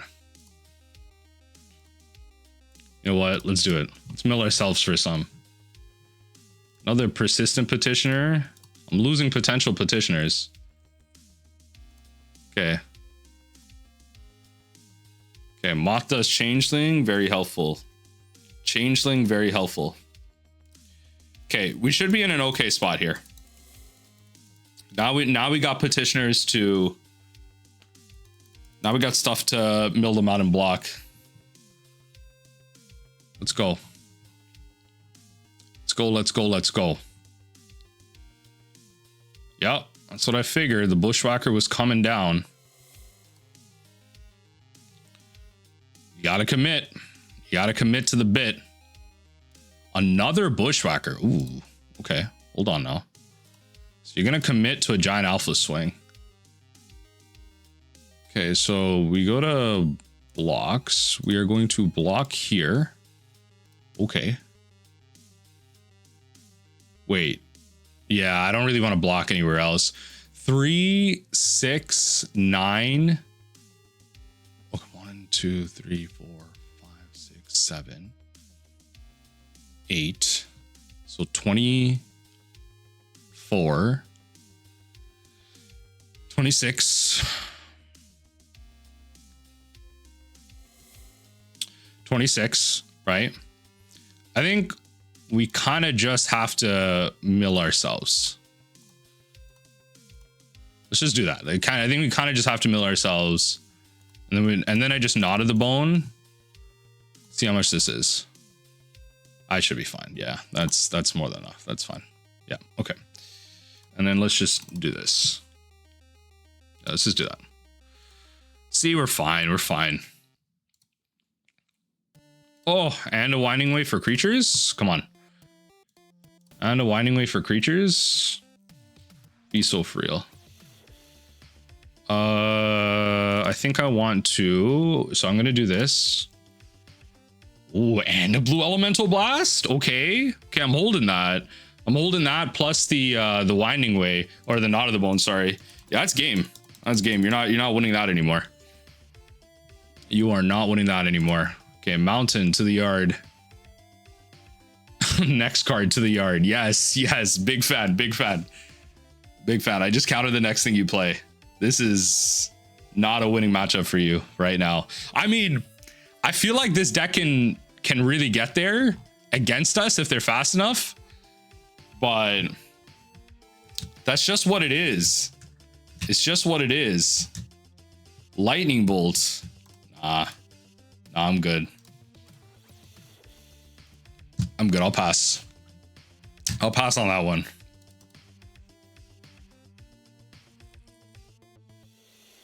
You know what? Let's do it. Let's mill ourselves for some. Another Persistent Petitioner. I'm losing potential petitioners. Okay. Okay, Mothdust Changeling, very helpful. Changeling, very helpful. Okay, we should be in an okay spot here. Now we got petitioners to. Now we got stuff to mill them out and block. Let's go. Let's go, let's go, let's go. Yep, that's what I figured. The Bushwhacker was coming down. You gotta commit. You gotta commit to the bit. Another Bushwhacker. Ooh, okay. Hold on now. So you're gonna commit to a giant alpha swing. Okay, so we go to blocks. We are going to block here. Okay. Wait. Yeah, I don't really want to block anywhere else. 3, 6, 9. Okay, 1, 2, 3, 4, 5, 6, 7, 8. So 24. 26. 26, right? I think we kind of just have to mill ourselves. Let's just do that. I think we kind of just have to mill ourselves, and then I just Gnaw to the Bone. See how much this is. I should be fine. Yeah, that's more than enough. That's fine. Yeah, okay. And then let's just do this. Yeah, let's just do that. See, we're fine. We're fine. Oh, and a Winding Way for creatures? Come on. And a Winding Way for creatures? Be so for real. I think I want to... So I'm going to do this. Ooh, and a Blue Elemental Blast? Okay. Okay, I'm holding that. I'm holding that plus the Winding Way. Or the Gnaw to the Bone, sorry. Yeah, that's game. That's game. You're not winning that anymore. You are not winning that anymore. Okay, Mountain to the yard. Next card to the yard. Yes, yes. Big fan, big fan. Big fan. I just counted the next thing you play. This is not a winning matchup for you right now. I mean, I feel like this deck can really get there against us if they're fast enough, but that's just what it is. It's just what it is. Lightning bolt. Nah, I'm good. I'm good. I'll pass. I'll pass on that one.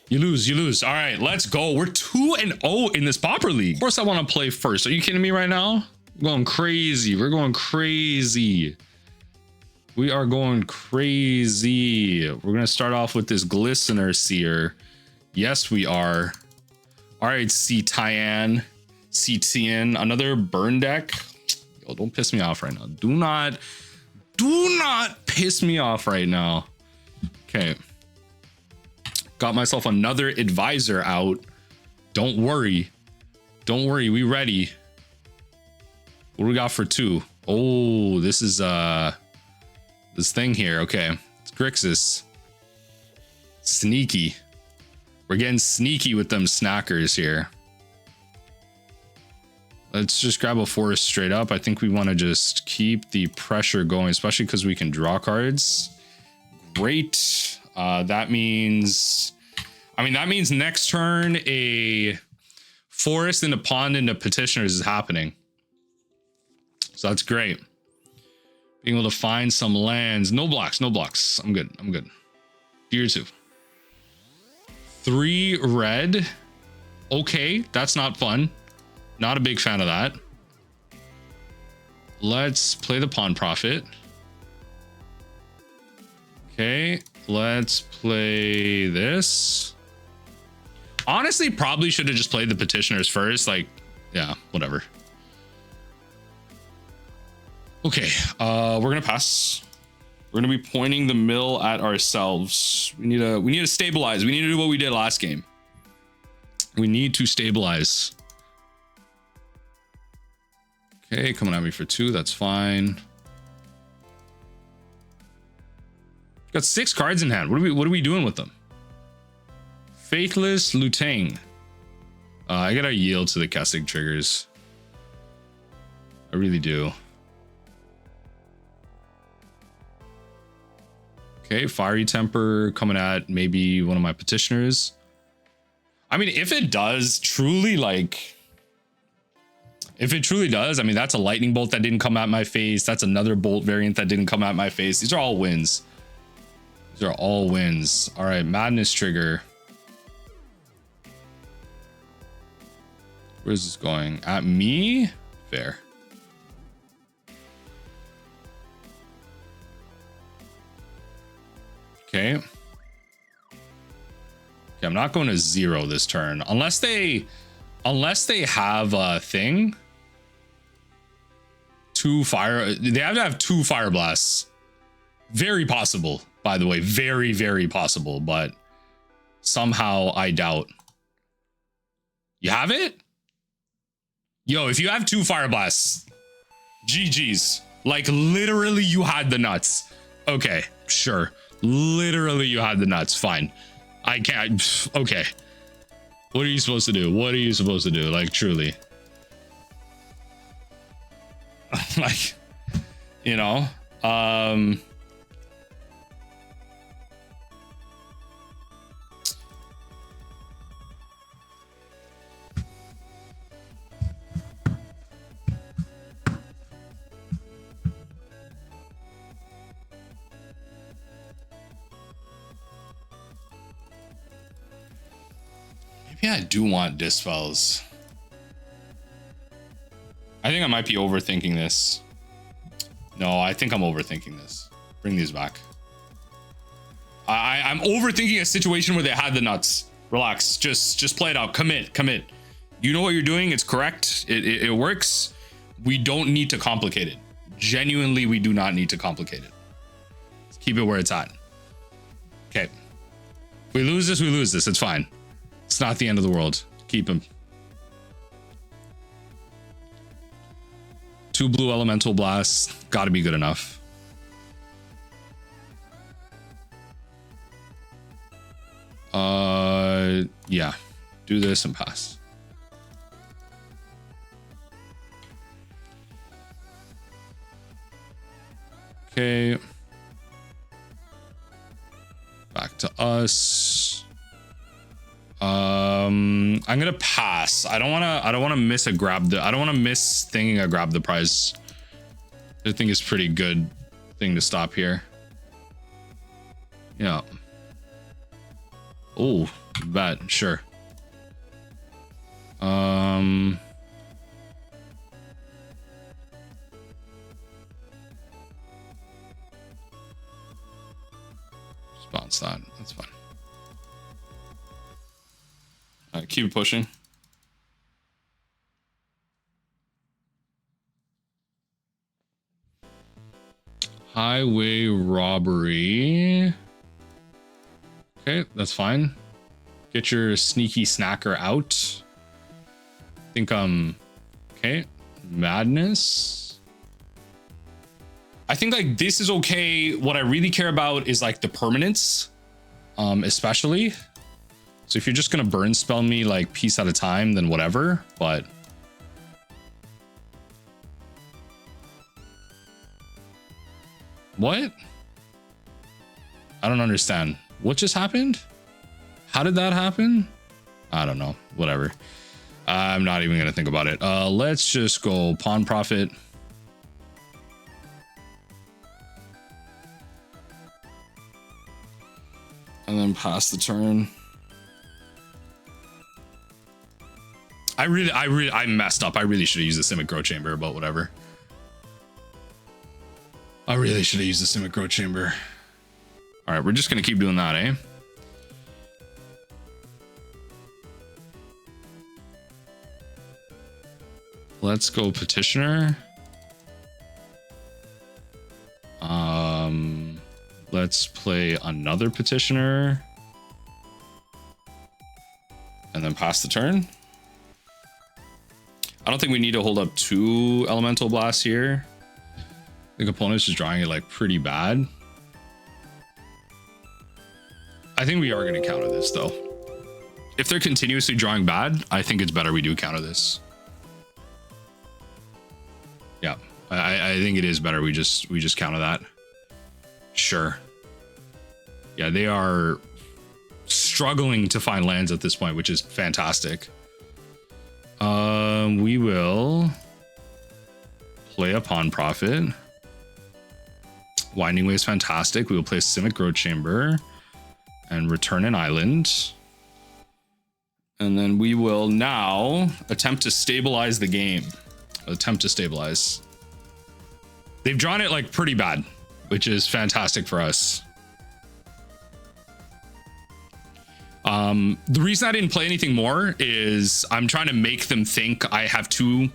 You lose. All right, let's go. We're 2-0 in this Pauper League. Of course, I want to play first. Are you kidding me right now? We're going crazy. We're going crazy. We are going crazy. We're going to start off with this Glistener Seer. Yes, we are. All right, CTN. Another burn deck. Yo, don't piss me off right now. Do not piss me off right now. Okay. Got myself another advisor out. Don't worry. We ready. What do we got for 2? Oh, this is this thing here. Okay. It's Grixis. Sneaky. We're getting sneaky with them snackers here. Let's just grab a forest straight up. I think we want to just keep the pressure going, especially because we can draw cards. Great. That means next turn a forest and a pond into petitioners is happening. So that's great. Being able to find some lands. No blocks. I'm good. Tier 2. 3 red. Okay, that's not fun. Not a big fan of that. Let's play the Pawn Prophet. Okay, let's play this. Honestly, probably should have just played the Petitioners first. Like, yeah, whatever. Okay, we're gonna pass. We're gonna be pointing the mill at ourselves. We need to stabilize. We need to do what we did last game. We need to stabilize. Okay, coming at me for 2. That's fine. Got 6 cards in hand. What are we doing with them? Faithless Lutang. I gotta yield to the casting triggers. I really do. Okay, Fiery Temper coming at maybe one of my petitioners. I mean, if it does truly, like, if it truly does, I mean, that's a lightning bolt that didn't come at my face. That's another bolt variant that didn't come at my face. These are all wins. These are all wins. All right, Madness Trigger. Where is this going? At me? Fair. Okay. Okay, I'm not going to 0 this turn unless they have a thing. 2 fire. They have to have 2 fire blasts. Very possible, by the way. Very, very possible, but somehow I doubt. You have it? Yo, if you have 2 fire blasts, GG's. Like, literally you had the nuts. Okay, sure. Literally you had the nuts. Fine. I can't. Okay. What are you supposed to do? What are you supposed to do? Like, truly. Like, you know, maybe I do want Dispels. I think I might be overthinking this. No, I think I'm overthinking this. Bring these back. I'm overthinking a situation where they had the nuts. Relax. Just play it out. Commit. You know what you're doing. It's correct. It works. We don't need to complicate it. Genuinely, we do not need to complicate it. Let's keep it where it's at. Okay. If we lose this, we lose this. It's fine. It's not the end of the world. Keep him. 2 blue elemental blasts. Gotta be good enough. Yeah, do this and pass. Okay. Back to us. I'm gonna pass. I don't wanna miss a grab the, I don't wanna miss thinking I grab the prize. I think it's pretty good thing to stop here. Yeah. Oh, bet, sure. Bounce that. That's fine. All right, keep pushing. Highway robbery. Okay, that's fine. Get your sneaky snacker out. I think okay. Madness. I think like this is okay. What I really care about is like the permanence, especially. So if you're just gonna burn spell me like piece at a time, then whatever, but. What? I don't understand. What just happened? How did that happen? I don't know, whatever. I'm not even gonna think about it. Let's just go pawn profit. And then pass the turn. I messed up. I really should have used the Simic Growth Chamber, but whatever. I really should have used the Simic Growth Chamber. All right, we're just gonna keep doing that, eh? Let's go Petitioner. Let's play another Petitioner. And then pass the turn. I don't think we need to hold up 2 Elemental Blasts here. The opponent's just drawing it like pretty bad. I think we are going to counter this though. If they're continuously drawing bad, I think it's better we do counter this. Yeah, I think it is better we just counter that. Sure. Yeah, they are struggling to find lands at this point, which is fantastic. We will play a Pawn Profit. Winding Way is fantastic. We will play a Simic Growth Chamber and return an island. And then we will now attempt to stabilize the game. Attempt to stabilize. They've drawn it like pretty bad, which is fantastic for us. The reason I didn't play anything more is I'm trying to make them think I have 2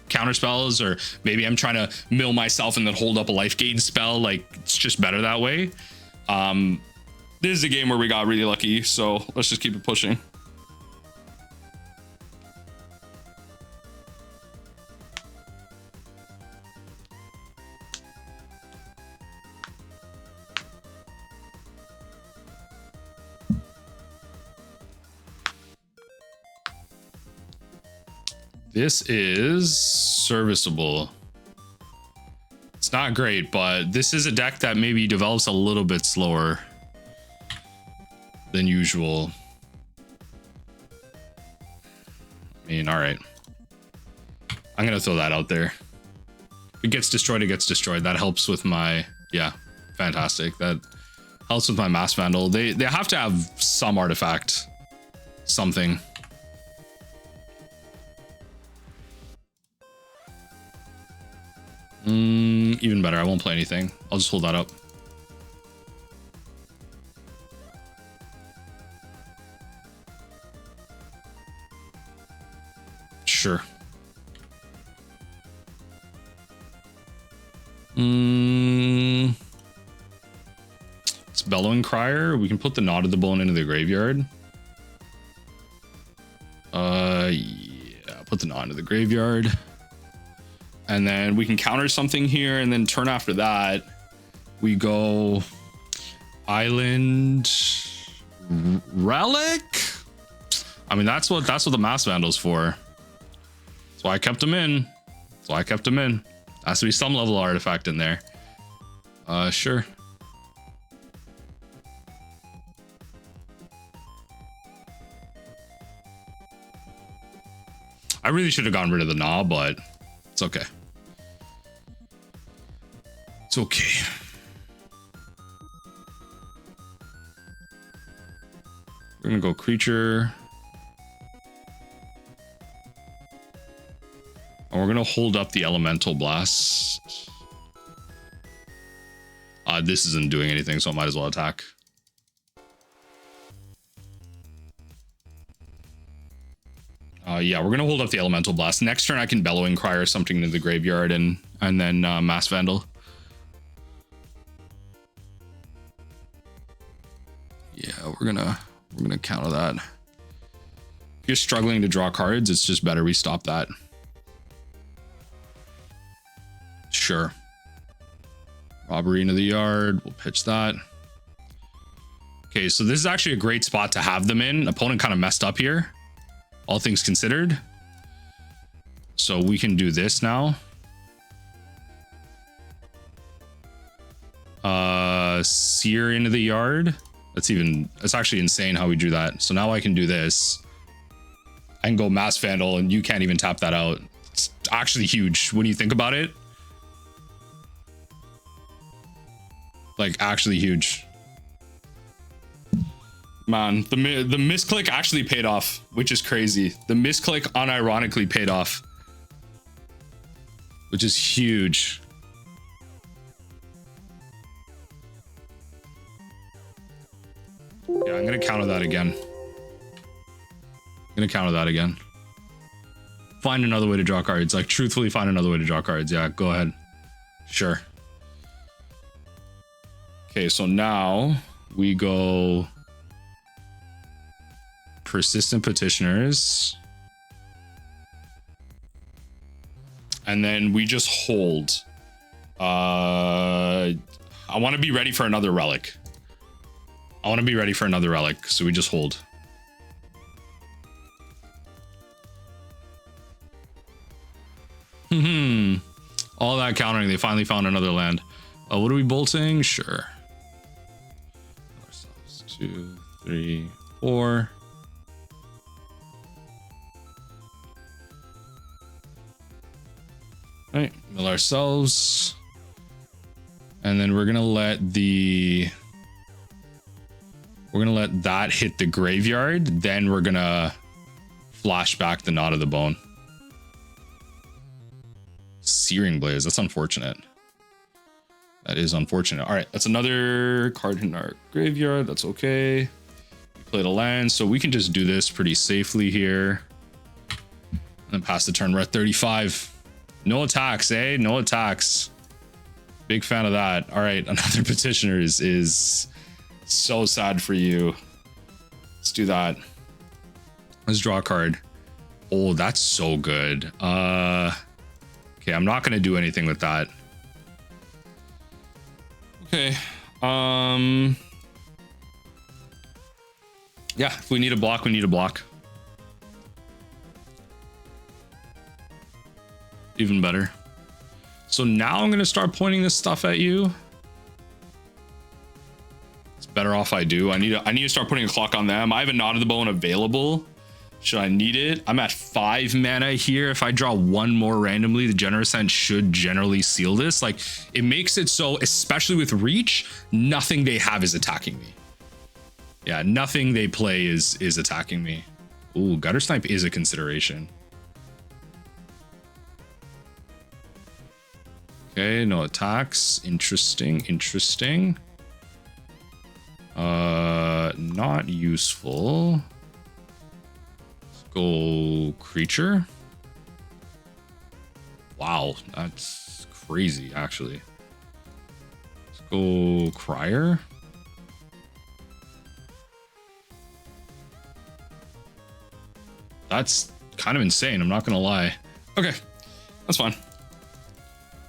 counter spells, or maybe I'm trying to mill myself and then hold up a life gain spell. Like, it's just better that way. This is a game where we got really lucky, so let's just keep it pushing. This is serviceable. It's not great, but this is a deck that maybe develops a little bit slower than usual. I mean, all right. I'm going to throw that out there. If it gets destroyed, it gets destroyed. That helps with my, yeah, fantastic. That helps with my Masked Vandal. They have to have some artifact, something. Even better. I won't play anything. I'll just hold that up. Sure. It's Bellowing Crier. We can put the Gnaw to the Bone into the graveyard. Yeah, put the Gnaw into the graveyard. And then we can counter something here, and then turn after that, we go Island, Relic? I mean, that's what the Masked Vandal's for. That's why I kept them in. That's why I kept them in. Has to be some level artifact in there. Sure. I really should have gotten rid of the Gnaw, but it's okay. It's okay. We're gonna go creature. And we're gonna hold up the Elemental Blast. This isn't doing anything, so I might as well attack. Yeah, we're gonna hold up the Elemental Blast. Next turn, I can Bellowing Crier something to the graveyard and then Masked Vandal. Yeah, we're gonna counter that. If you're struggling to draw cards, it's just better we stop that. Sure. Robbery into the yard. We'll pitch that. Okay, so this is actually a great spot to have them in. Opponent kind of messed up here, all things considered. So we can do this now. Seer into the yard. That's actually insane how we drew that. So now I can do this. I can go Masked Vandal and you can't even tap that out. It's actually huge when you think about it. Like actually huge. Man, the misclick actually paid off, which is crazy. The misclick unironically paid off, which is huge. Yeah, I'm gonna counter that again. Find another way to draw cards. Like truthfully, find another way to draw cards. Yeah, go ahead. Sure. Okay, so now we go Persistent Petitioners. And then we just hold. I want to be ready for another relic. So we just hold. All that countering, they finally found another land. What are we bolting? Sure. 2, 3, 4. All right, mill ourselves. And then we're gonna let that hit the graveyard. Then we're gonna flash back the Knot of the Bone. Searing Blaze, that's unfortunate. That is unfortunate. All right, that's another card in our graveyard. That's okay. We played a land, so we can just do this pretty safely here. And then pass the turn. We're at 35. No attacks, eh? No attacks. Big fan of that. All right, another Petitioners is so sad for you. Let's do that. Let's draw a card. Oh, that's so good. Okay, I'm not gonna do anything with that. Okay. Yeah, if we need a block, we need a block. Even better. So now I'm gonna start pointing this stuff at you. It's better off I do. I need to start putting a clock on them. I have a Knot of the Bone available. Should I need it? I'm at 5 mana here. If I draw one more randomly, the Generous Ent should generally seal this. Like, it makes it so, especially with reach, nothing they have is attacking me. Yeah, nothing they play is attacking me. Ooh, Gutter Snipe is a consideration. Okay, no attacks. Interesting. Not useful. Go creature. Wow, that's crazy actually. Let's go Crier. That's kind of insane, I'm not gonna lie. Okay, that's fine.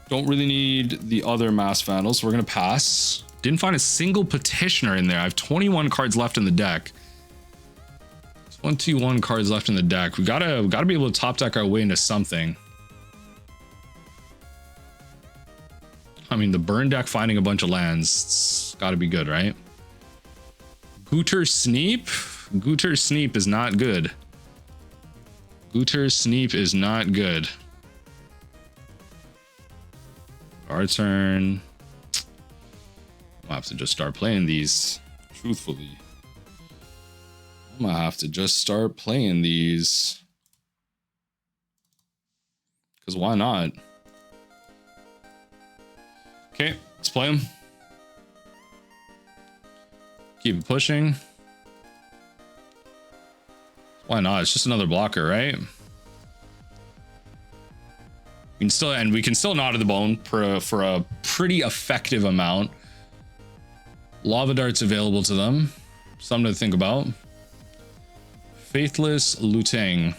Don't really need the other Masked Vandals, so we're gonna pass. Didn't find a single petitioner in there. I have 21 cards left in the deck. 21 cards left in the deck. We gotta be able to top deck our way into something. I mean, the burn deck finding a bunch of lands, it's gotta be good, right? Gooter Sneep? Gooter Sneep is not good. Gooter Sneep is not good. Our turn. I'll have to just start playing these, truthfully. I'm gonna have to just start playing these. Because why not? Okay, let's play them. Keep it pushing. Why not? It's just another blocker, right? We can still Gnaw to the Bone for a pretty effective amount. Lava Dart's available to them. Something to think about. Faithless Lutang.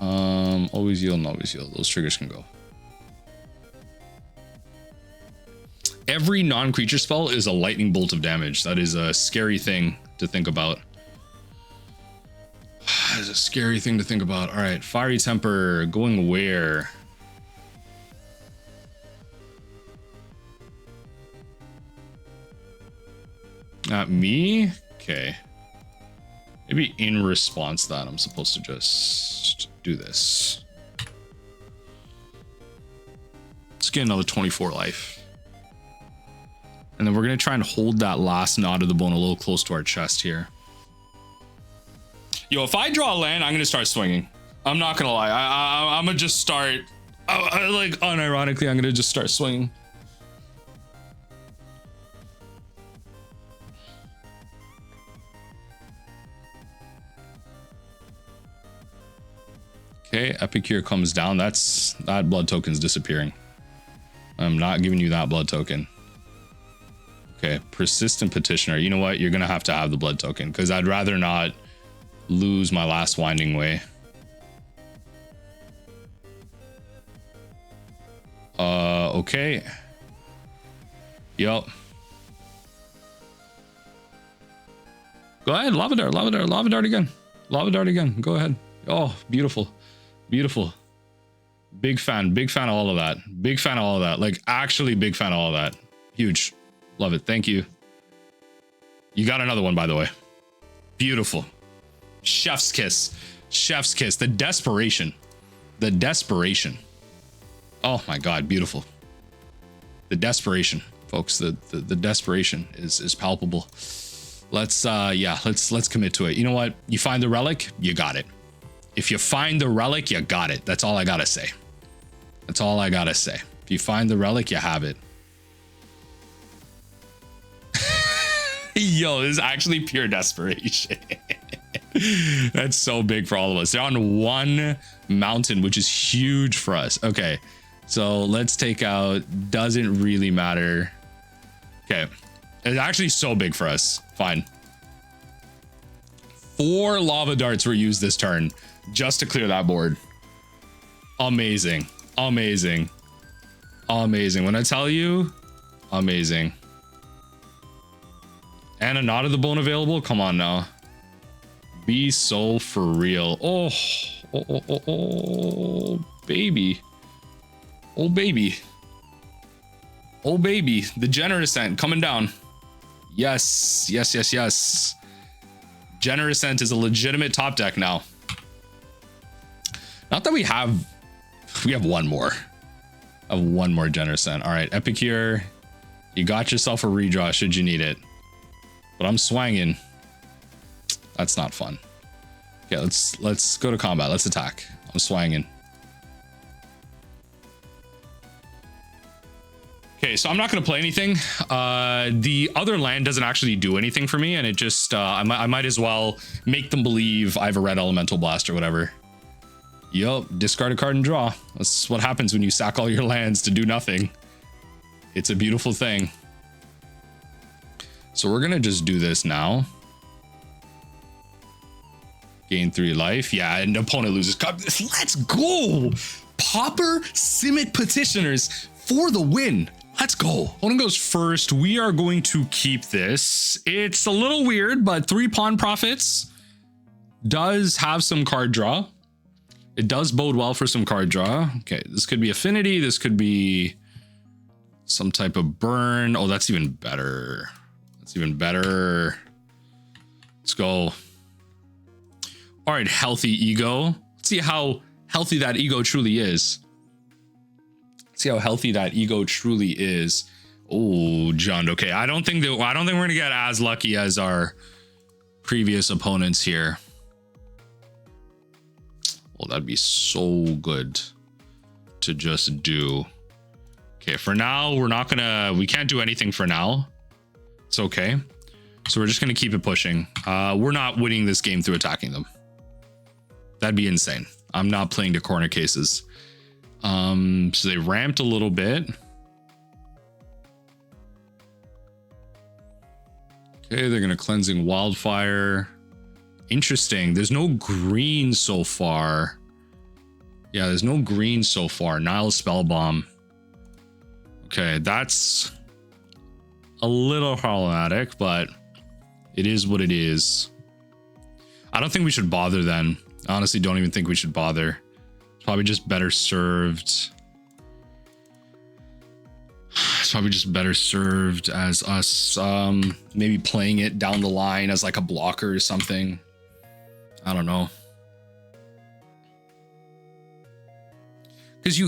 Always yield and always yield. Those triggers can go. Every non-creature spell is a lightning bolt of damage. That is a scary thing to think about. That is a scary thing to think about. All right, Fiery Temper going where? Not me? Okay. Maybe in response to that, I'm supposed to just do this. Let's get another 24 life. And then we're going to try and hold that last Gnaw to the Bone a little close to our chest here. Yo, if I draw a land, I'm going to start swinging. I'm not going to lie. I'm going to just start... like, unironically, I'm going to just start swinging. Okay, Epicure comes down. That blood token's disappearing. I'm not giving you that blood token. Okay, Persistent Petitioner. You know what? You're gonna have to have the blood token because I'd rather not lose my last Winding Way. Okay. Yup. Go ahead, Lava Dart, Lava Dart, Lava Dart again. Lava Dart again. Go ahead. Oh, beautiful. Beautiful. Big fan of all of that. Big fan of all of that. Like, actually big fan of all of that. Huge. Love it. Thank you. You got another one, by the way. Beautiful. Chef's kiss. Chef's kiss. The desperation. The desperation. Oh my God. Beautiful. The desperation, folks. The desperation is palpable. Let's commit to it. You know what? You find the relic, you got it. If you find the relic, you got it. That's all I gotta say. That's all I gotta say. If you find the relic, you have it. Yo, this is actually pure desperation. That's so big for all of us. They're on one mountain, which is huge for us. Okay, so let's take out, doesn't really matter. Okay, it's actually so big for us. Fine. 4 lava darts were used this turn just to clear that board. Amazing. Amazing. Amazing. When I tell you, amazing. And a Gnaw to the Bone available? Come on now. Be so for real. Oh, baby. Oh, baby. Oh, baby. The Generous Ent coming down. Yes. Yes, yes, yes. Generous Ent is a legitimate top deck now. Not that we have one more. I have one more Generous Ent. All right, Epicure. You got yourself a redraw should you need it. But I'm swanging. That's not fun. Okay, let's go to combat. Let's attack. I'm swanging. Okay, so I'm not going to play anything. The other land doesn't actually do anything for me, and it just I might as well make them believe I have a red elemental blast or whatever. Yup, discard a card and draw. That's what happens when you sack all your lands to do nothing. It's a beautiful thing. So we're gonna just do this now. Gain 3 life. Yeah, and opponent loses. Let's go! Pauper Simic Petitioners for the win. Let's go. Opponent goes first. We are going to keep this. It's a little weird, but 3 Pawn Profits does have some card draw. It does bode well for some card draw. Okay, this could be Affinity. This could be some type of burn. Oh, that's even better. That's even better. Let's go. All right, Healthy Ego. Let's see how healthy that ego truly is. Let's see how healthy that ego truly is. Oh, John. Okay, I don't think we're gonna get as lucky as our previous opponents here. Well, that'd be so good to just do. Okay, for now, we can't do anything for now. It's okay. So we're just gonna keep it pushing. We're not winning this game through attacking them. That'd be insane. I'm not playing to corner cases. So they ramped a little bit. Okay, they're gonna Cleansing Wildfire. Interesting. There's no green so far. Yeah, there's no green so far. Nile Spellbomb. Okay, that's a little problematic, but it is what it is. I don't think we should bother then. I honestly don't even think we should bother. It's probably just better served. It's probably just better served as us maybe playing it down the line as like a blocker or something. I don't know. Because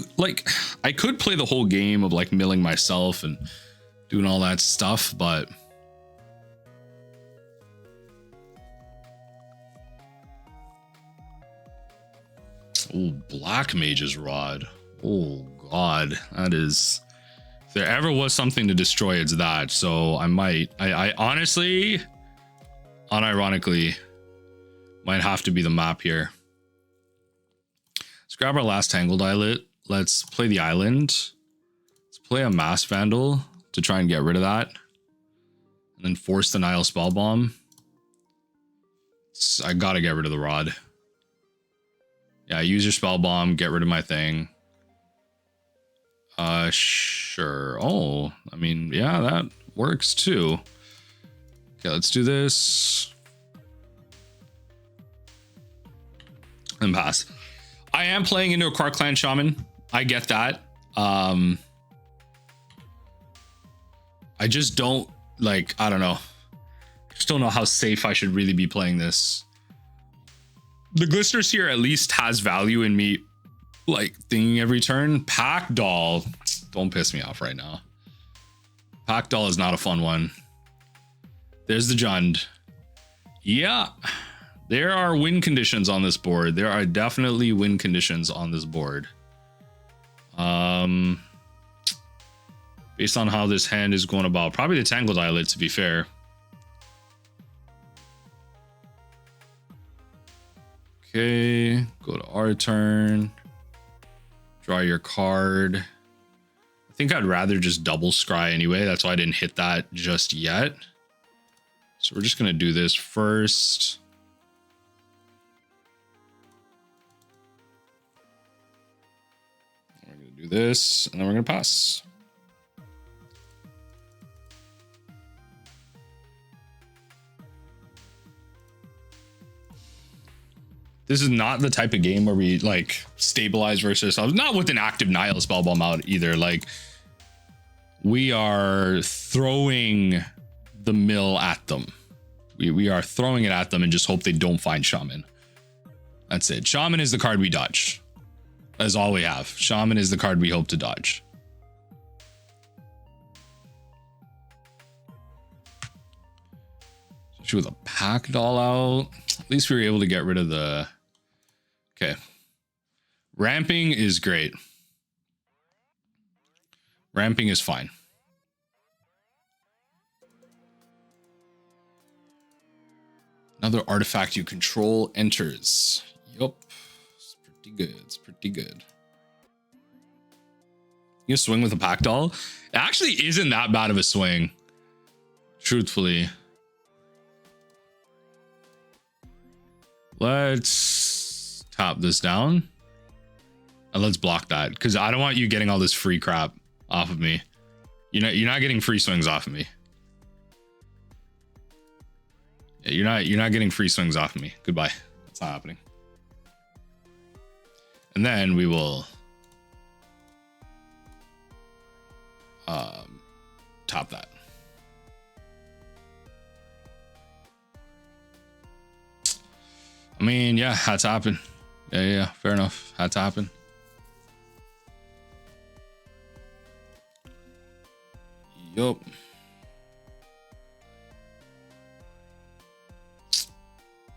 I could play the whole game of like milling myself and doing all that stuff, but oh, Black Mage's Rod. Oh God, that is, if there ever was something to destroy, it's that. So I honestly, unironically, might have to be the map here. Let's grab our last Tangled Islet. Let's play the island. Let's play a Masked Vandal to try and get rid of that. And then force the Nile Spellbomb. I gotta get rid of the rod. Yeah, use your Spellbomb, get rid of my thing. Sure. Oh, I mean, yeah, that works too. Okay, let's do this. And pass. I am playing into a Quark Clan Shaman. I get that. I just don't I don't know. Just don't know how safe I should really be playing this. The Glistener Seer at least has value in me thinking every turn. Pack Doll. Don't piss me off right now. Pack Doll is not a fun one. There's the Jund. Yeah. There are win conditions on this board. There are definitely win conditions on this board. Based on how this hand is going about, probably the Tangled Islet, to be fair. Okay, go to our turn. Draw your card. I think I'd rather just double scry anyway. That's why I didn't hit that just yet. So we're just gonna do this first. We're gonna do this, and then we're gonna pass. This is not the type of game where we stabilize versus ourselves. Not with an active Nile Spellbomb out either. We are throwing the mill at them. We are throwing it at them and just hope they don't find Shaman. That's it. Shaman is the card we dodge. That's all we have. Shaman is the card we hope to dodge. With a Pack Doll out, at least we were able to get rid of the. Okay, ramping is great. Ramping is fine. Another artifact you control enters. Yup, it's pretty good. It's pretty good. You swing with a Pack Doll. It actually isn't that bad of a swing, truthfully. Let's top this down and let's block that because I don't want you getting all this free crap off of me. You're not getting free swings off of me. Yeah, you're not getting free swings off of me. Goodbye. That's not happening. And then we will top that. I mean, yeah, had to happen. Yeah, fair enough. Had to happen. Yup.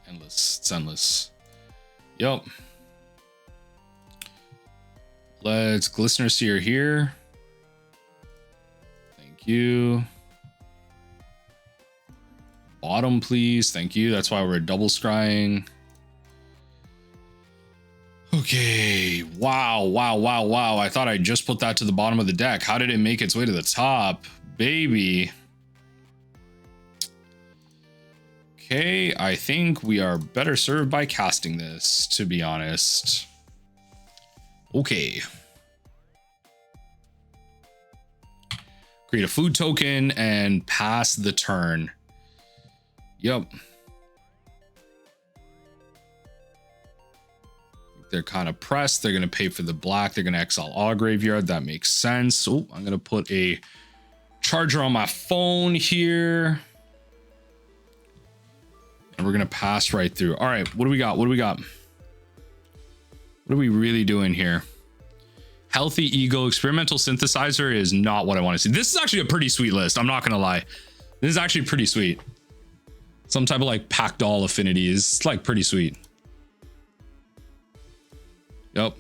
Endless. It's endless. Yup. Let's Glistener Seer here. Thank you. Bottom, please. Thank you. That's why we're double scrying. Okay. Wow. I thought I just put that to the bottom of the deck. How did it make its way to the top? Baby. Okay. I think we are better served by casting this, to be honest. Okay. Create a food token and pass the turn. Yep. They're kind of pressed. They're going to pay for the black. They're going to exile all graveyard. That makes sense. Oh, I'm going to put a charger on my phone here. And we're going to pass right through. All right. What do we got? What are we really doing here? Healthy Ego. Experimental Synthesizer is not what I want to see. This is actually a pretty sweet list. I'm not going to lie. This is actually pretty sweet. Some type of like packed doll affinity is like pretty sweet. Yep.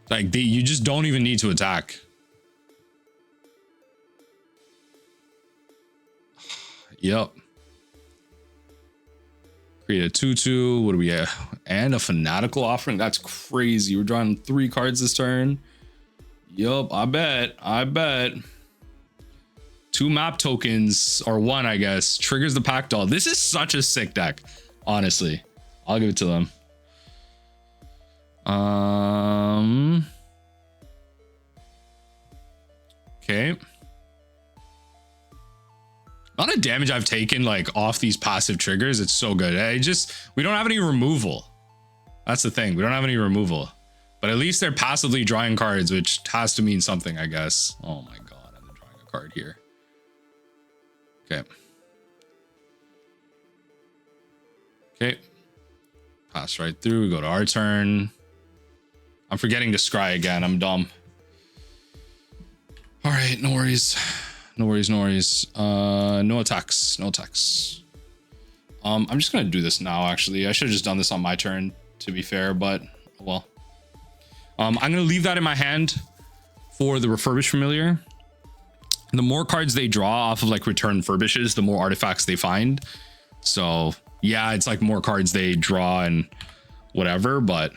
Like you just don't even need to attack. Yep. Create a 2/2. What do we have? And a Fanatical Offering. That's crazy. We're drawing 3 cards this turn. Yup. I bet. 2 map tokens, or 1, I guess, triggers the pack doll. This is such a sick deck, honestly. I'll give it to them. Okay. Not a damage I've taken like off these passive triggers. It's so good. We don't have any removal. That's the thing. We don't have any removal, but at least they're passively drawing cards, which has to mean something, I guess. Oh my God. I'm drawing a card here. Okay. Okay. Pass right through. We go to our turn. I'm forgetting to scry again. I'm dumb. All right. No worries. No attacks. I'm just going to do this now, actually. I should have just done this on my turn, to be fair, but well. I'm going to leave that in my hand for the Refurbished Familiar. The more cards they draw off of like return furbishes, the more artifacts they find. So yeah, it's like more cards they draw and whatever, but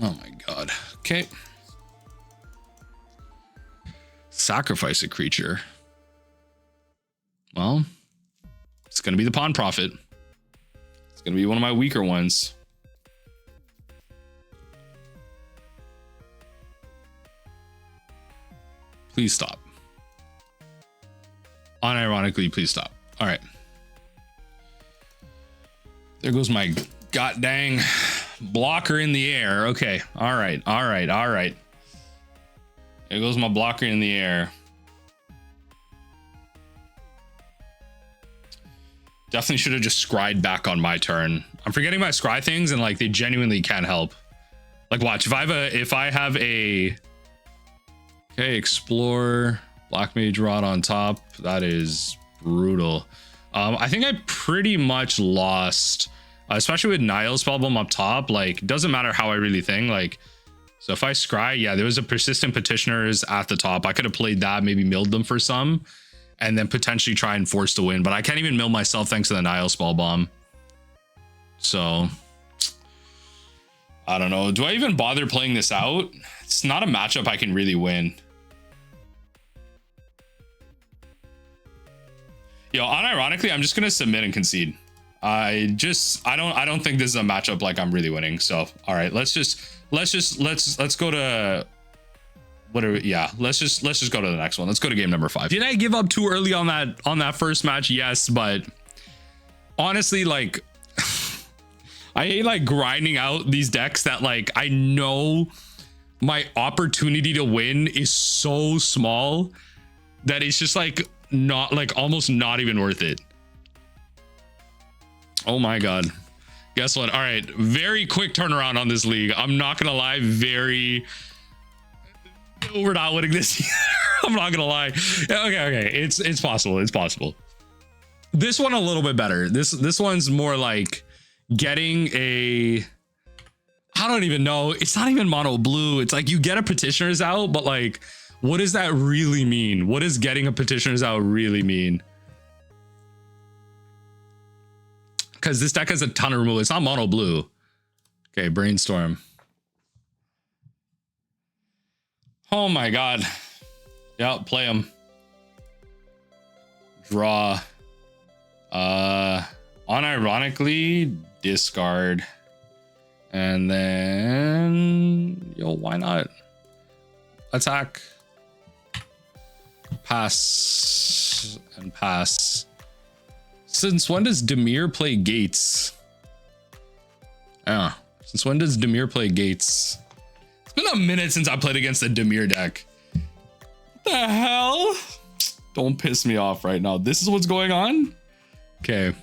oh my God. Okay. Sacrifice a creature. Well, it's going to be the Pawn Prophet. It's going to be one of my weaker ones. Please stop. Unironically, please stop. All right. There goes my god dang blocker in the air. Okay. All right. There goes my blocker in the air. Definitely should have just scryed back on my turn. I'm forgetting my scry things and like they genuinely can't help. Like watch, if I have a okay, explore, Black Mage Rod on top. That is brutal. I think I pretty much lost, especially with Niall's Spellbomb up top. Like, doesn't matter how I really think. Like, so if I scry, yeah, there was a Persistent Petitioners at the top. I could have played that, maybe milled them for some, and then potentially try and force to win. But I can't even mill myself thanks to the Niall's Spellbomb. So I don't know. Do I even bother playing this out? It's not a matchup I can really win. Yo, unironically, I'm just going to submit and concede. I don't think this is a matchup like I'm really winning. So all right, let's go to what are we, yeah, let's just go to the next one. Let's go to game number 5. Did I give up too early on that first match? Yes, but honestly, like I hate like grinding out these decks that like I know my opportunity to win is so small that it's just like not like almost not even worth it. Oh my god. Guess what? All right, very quick turnaround on this league. I'm not gonna lie, we're not winning this either. I'm not gonna lie. Okay, it's possible. It's possible. This one a little bit better. This one's more like getting a, I don't even know. It's not even mono blue. It's like you get a petitioners out, but like, what does that really mean? What does getting a petitioners out really mean? Because this deck has a ton of removal. It's not mono blue. Okay, brainstorm. Oh my god. Yeah, play them. Draw. Unironically, discard. And then, yo, why not? Attack. Pass and pass. Since when does Dimir play Gates? Since when does Dimir play Gates? It's been a minute since I played against a Dimir deck. What the hell? Don't piss me off right now. This is what's going on? Okay.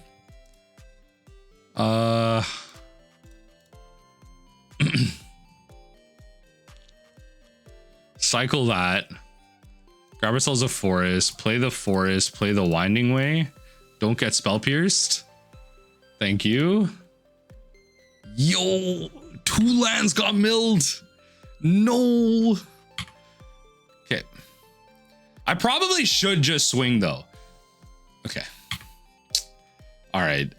Cycle that. Grab ourselves a forest. Play the forest. Play the winding way. Don't get spell pierced. Thank you. Yo, 2 lands got milled. No. Okay. I probably should just swing though. Okay. All right.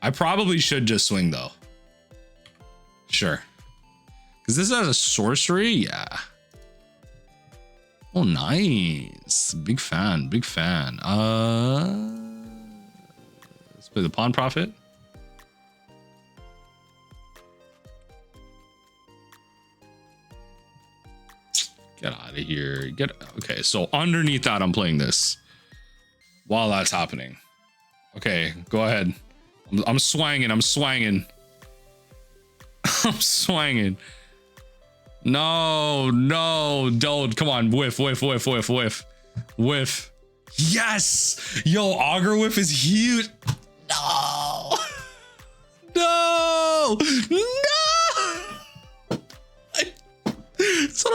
I probably should just swing though. Sure. Because this has a sorcery. Yeah. Oh, nice. Big fan. Big fan. Let's play the Pawn Prophet. Get out of here. Okay, so underneath that, I'm playing this while that's happening. Okay, go ahead. I'm swanging. I'm swanging. I'm swanging. No, don't. Come on, whiff. Yes! Yo, Augur Whiff is huge. No! That's what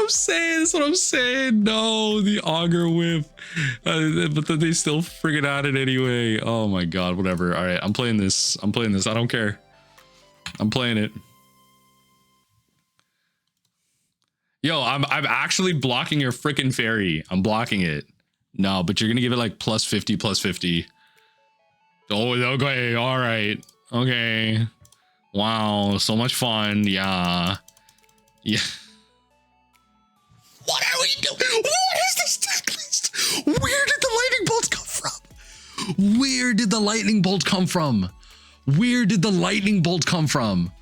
I'm saying. No, the Augur Whiff. But then they still friggin' at it anyway. Oh my god, whatever. All right, I'm playing this. I don't care. I'm playing it. Yo, I'm actually blocking your freaking fairy. I'm blocking it. No, but you're gonna give it like plus 50. Oh, okay. All right. Okay. Wow, so much fun. Yeah. What are we doing? What is this deck list? Where did the lightning bolts come from? Where did the lightning bolt come from?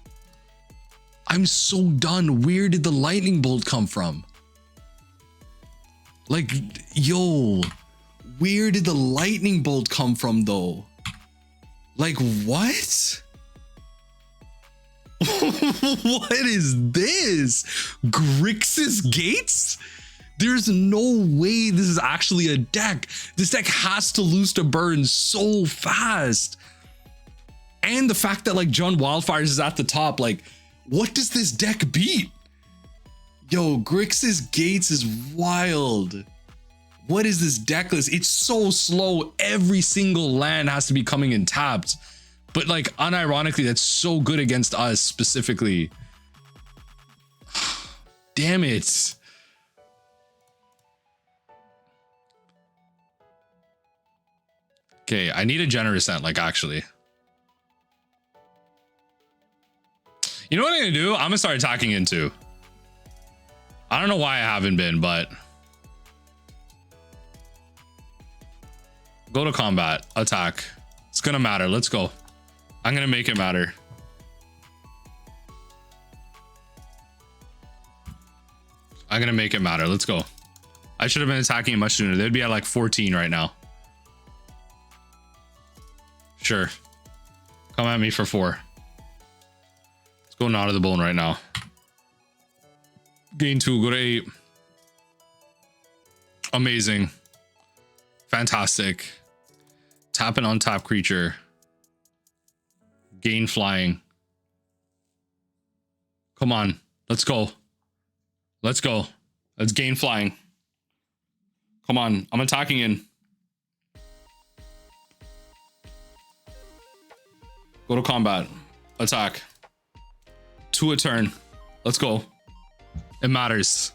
I'm so done. Where did the lightning bolt come from? Like, yo, where did the lightning bolt come from though? Like, what? What is this? Grixis Gates? There's no way this is actually a deck. This deck has to lose to burn so fast. And the fact that like John Wildfires is at the top, like, what does this deck beat? Yo, Grixis Gates is wild. What is this deck list? It's so slow. Every single land has to be coming in tapped. But like, unironically, that's so good against us specifically. Damn it. Okay, I need a Generous Ent, like actually. You know what I'm gonna do? I'm gonna start attacking into. I don't know why I haven't been, but go to combat, attack. gonna matter. Let's go. I'm gonna make it matter. I'm gonna make it matter. Let's go. I should have been attacking it much sooner. They'd be at like 14 right now. Sure. Come at me for 4. Let's go Gnaw to the Bone right now. Gain 2, go to 8. Amazing. Fantastic. Tap an untap creature. Gain flying. Come on. Let's go. Let's go. Let's gain flying. Come on. I'm attacking in. Go to combat. Attack. 2 a turn. Let's go. It matters.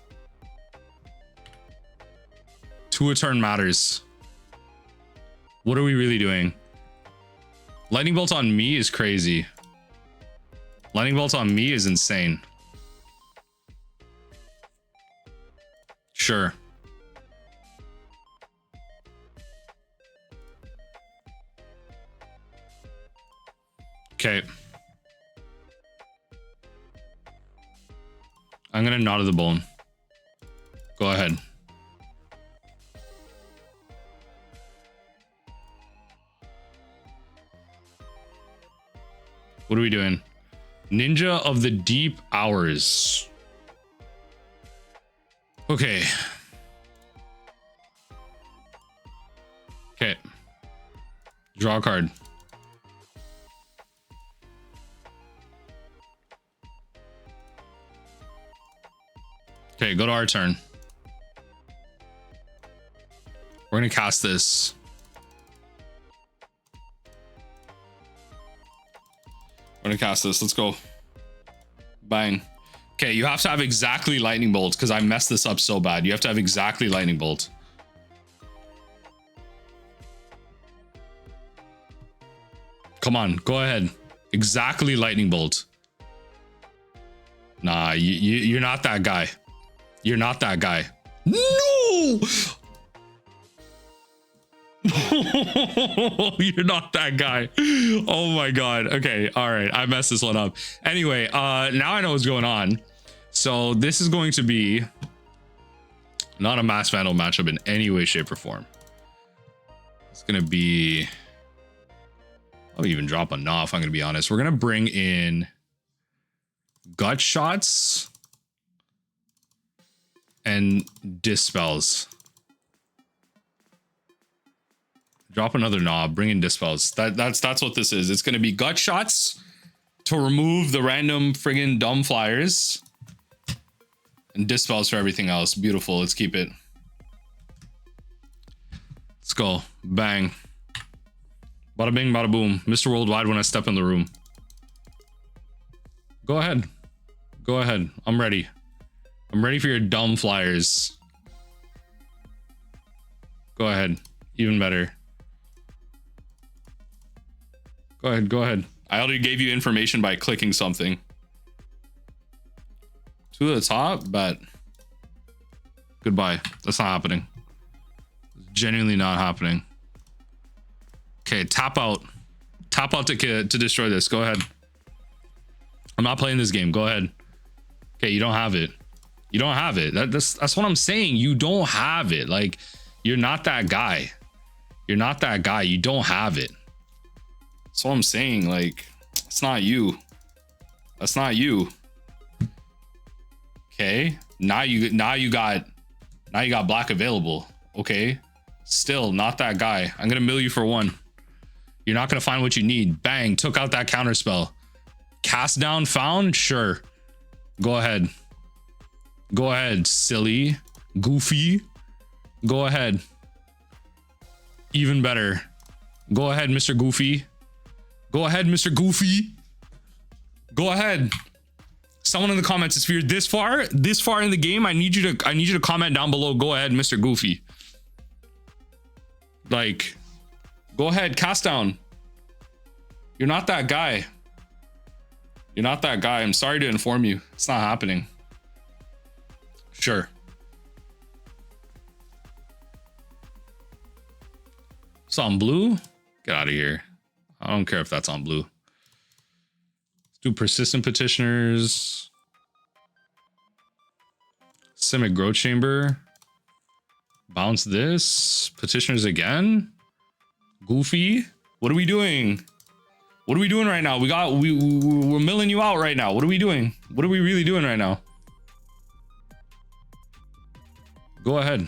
2 a turn matters. What are we really doing? Lightning Bolt on me is crazy. Lightning Bolt on me is insane. Sure. Okay. I'm gonna Gnaw to the Bone. Go ahead. What are we doing? Ninja of the Deep Hours. Okay. Okay. Draw a card. Okay, go to our turn. We're gonna cast this. We're gonna cast this. Let's go. Bang. Okay, you have to have exactly Lightning Bolt because I messed this up so bad. You have to have exactly Lightning Bolt. Come on, go ahead. Exactly Lightning Bolt. Nah, you're not that guy. You're not that guy. No! You're not that guy. Oh my god. Okay, all right. I messed this one up. Anyway, now I know what's going on. So this is going to be not a Masked Vandal matchup in any way, shape, or form. It's gonna be... I'll even drop a Gnaw if I'm gonna be honest. We're gonna bring in Gut Shots and Dispels. Drop another Gnaw, bring in Dispels. That's what this is. It's gonna be Gut Shots to remove the random friggin' dumb flyers, and Dispels for everything else. Beautiful. Let's keep it. Let's go. Bang. Bada bing, bada boom. Mr. Worldwide when I step in the room. Go ahead. Go ahead. I'm ready. I'm ready for your dumb flyers. Go ahead. Even better. Go ahead. Go ahead. I already gave you information by clicking something. To the top, but goodbye. That's not happening. It's genuinely not happening. Okay, tap out. Tap out to destroy this. Go ahead. I'm not playing this game. Go ahead. Okay, you don't have it. You don't have it. That's what I'm saying. You don't have it. Like, you're not that guy. You're not that guy. You don't have it. That's what I'm saying. Like, it's not you. That's not you. Okay. Now you got black available. Okay. Still not that guy. I'm gonna mill you for 1. You're not gonna find what you need. Bang. Took out that counter spell. Cast down found? Sure. Go ahead. Go ahead, silly. Goofy. Go ahead. Even better. Go ahead, Mr. Goofy. Go ahead, Mr. Goofy. Go ahead. Someone in the comments, if you're this far in the game, I need you to comment down below. Go ahead, Mr. Goofy. Like, go ahead, cast down. You're not that guy. You're not that guy. I'm sorry to inform you. It's not happening. Sure. Some blue? Get out of here. I don't care if that's on blue. Let's do Persistent Petitioners. Simic Growth Chamber. Bounce this. Petitioners again. Goofy. What are we doing? What are we doing right now? We're milling you out right now. What are we doing? What are we really doing right now? Go ahead.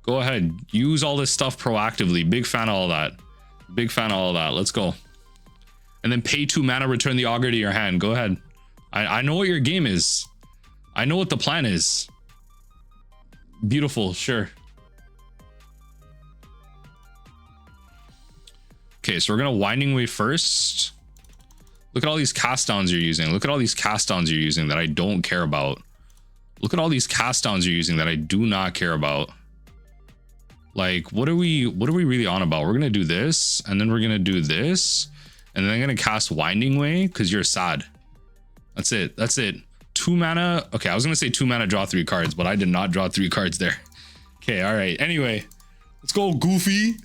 Go ahead. Use all this stuff proactively. Big fan of all that. Big fan of all that. Let's go. And then pay 2 mana, return the auger to your hand. Go ahead. I know what your game is. I know what the plan is. Beautiful. Sure. Okay, so we're gonna Winding Wave first. Look at all these cast downs you're using. Look at all these cast downs you're using that I don't care about. Look at all these cast downs you're using that I do not care about. Like, what are we really on about? We're gonna do this, and then we're gonna do this, and then I'm gonna cast Winding Way because you're sad. That's it. That's it. 2 mana. Okay, I was gonna say 2 mana, draw 3 cards, but I did not draw 3 cards there. Okay, all right. Anyway, let's go, Goofy.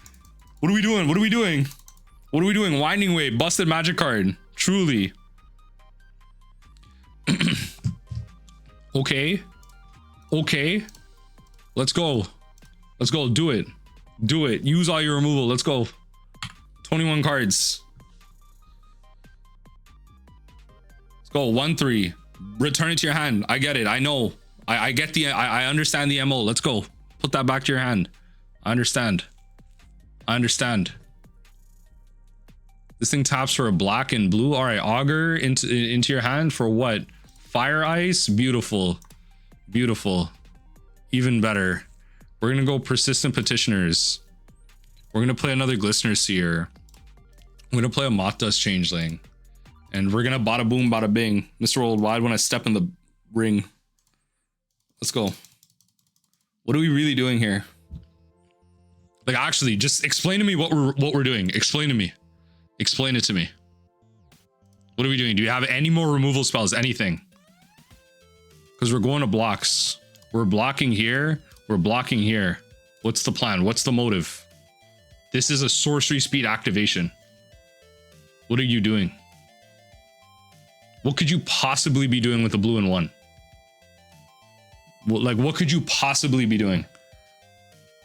What are we doing? What are we doing? What are we doing? Winding Way, busted magic card. Truly. Okay. Okay. Let's go. Let's go. Do it. Do it. Use all your removal. Let's go. 21 cards. Let's go. 1-3. Return it to your hand. I get it. I know. I get the I understand the MO. Let's go. Put that back to your hand. I understand. I understand. This thing taps for a black and blue. All right, auger into your hand for what? Fire Ice. Beautiful. Beautiful. Even better. We're gonna go Persistent Petitioners. We're gonna play another Glistener Seer. I'm gonna play a Mothdust Changeling. And we're gonna bada boom, bada bing. Mr. Worldwide when I step in the ring. Let's go. What are we really doing here? Like, actually, just explain to me what we're doing. Explain to me. Explain it to me. What are we doing? Do you have any more removal spells? Anything? Because we're going to blocks. We're blocking here. We're blocking here. What's the plan? What's the motive? This is a sorcery speed activation. What are you doing? What could you possibly be doing with the blue and 1? What could you possibly be doing?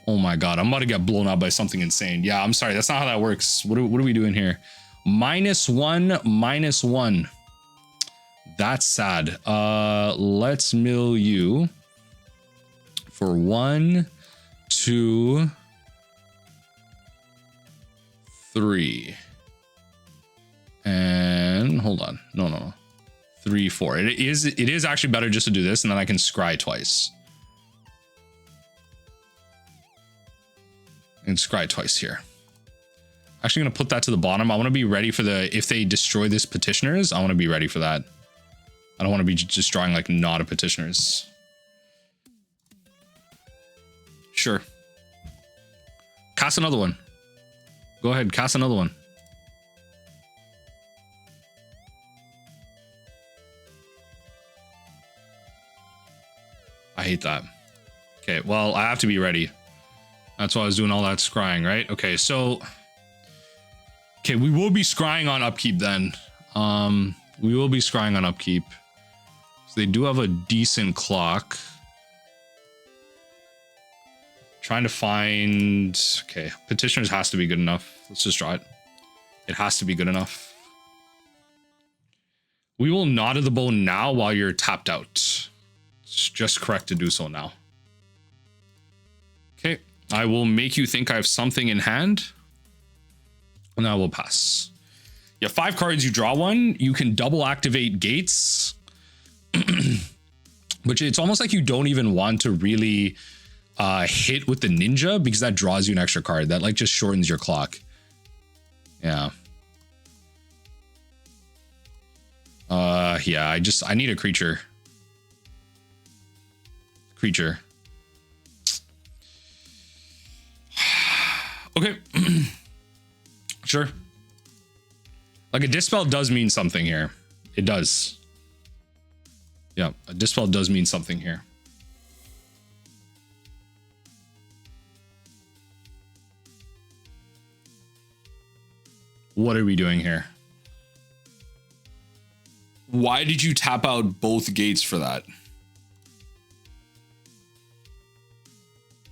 Oh my god, I'm about to get blown out by something insane. Yeah, I'm sorry, that's not how that works. What are we doing here? -1, -1. That's sad. Let's mill you for 1, 2, 3. And hold on. No. 3, 4. It is actually better just to do this, and then I can scry twice. And scry twice here. Actually gonna put that to the bottom. I want to be ready for if they destroy this Petitioners, I want to be ready for that. I don't want to be destroying like not a Petitioners. Sure. Cast another one. Go ahead, cast another one. I hate that. Okay, well, I have to be ready. That's why I was doing all that scrying, right? Okay, so... Okay, we will be scrying on upkeep then. We will be scrying on upkeep. So they do have a decent clock. Trying to find... Okay, Petitioners has to be good enough. Let's just draw it. It has to be good enough. We will Nod of the Bow now while you're tapped out. It's just correct to do so now. Okay. I will make you think I have something in hand. And I will pass. You have 5 cards, you draw 1. You can double activate gates. Which it's almost like you don't even want to really hit with the ninja because that draws you an extra card. That like just shortens your clock. Yeah. Yeah, I need a creature. Okay. Sure. Like a Dispel does mean something here. It does. Yeah, a Dispel does mean something here. What are we doing here? Why did you tap out both gates for that?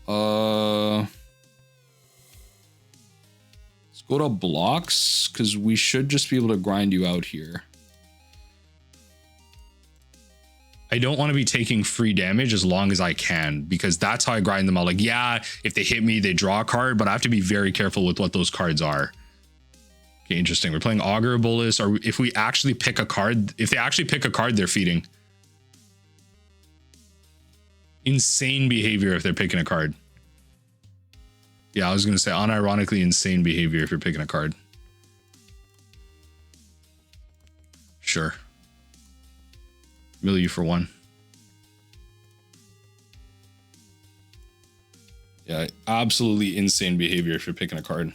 Let's go to blocks, because we should just be able to grind you out here. I don't want to be taking free damage as long as I can, because that's how I grind them out. Like, yeah, if they hit me, they draw a card, but I have to be very careful with what those cards are. Okay, interesting. We're playing Augur Bolus, or if we actually pick a card, if they actually pick a card, they're feeding. Insane behavior if they're picking a card. Yeah, I was going to say unironically insane behavior if you're picking a card. Sure. Mill you for 1. Yeah, absolutely insane behavior if you're picking a card.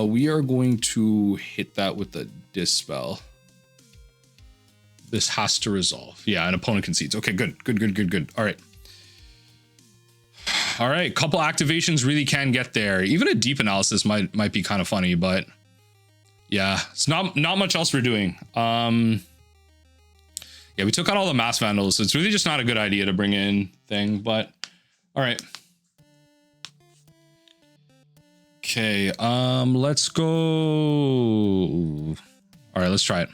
We are going to hit that with the Dispel. This has to resolve. Yeah, an opponent concedes. Okay, good. All right. All right, couple activations really can get there. Even a deep analysis might be kind of funny, but yeah, it's not much else we're doing. Yeah, we took out all the Masked Vandals, so it's really just not a good idea to bring in thing, but all right. Okay, let's go. All right, let's try it.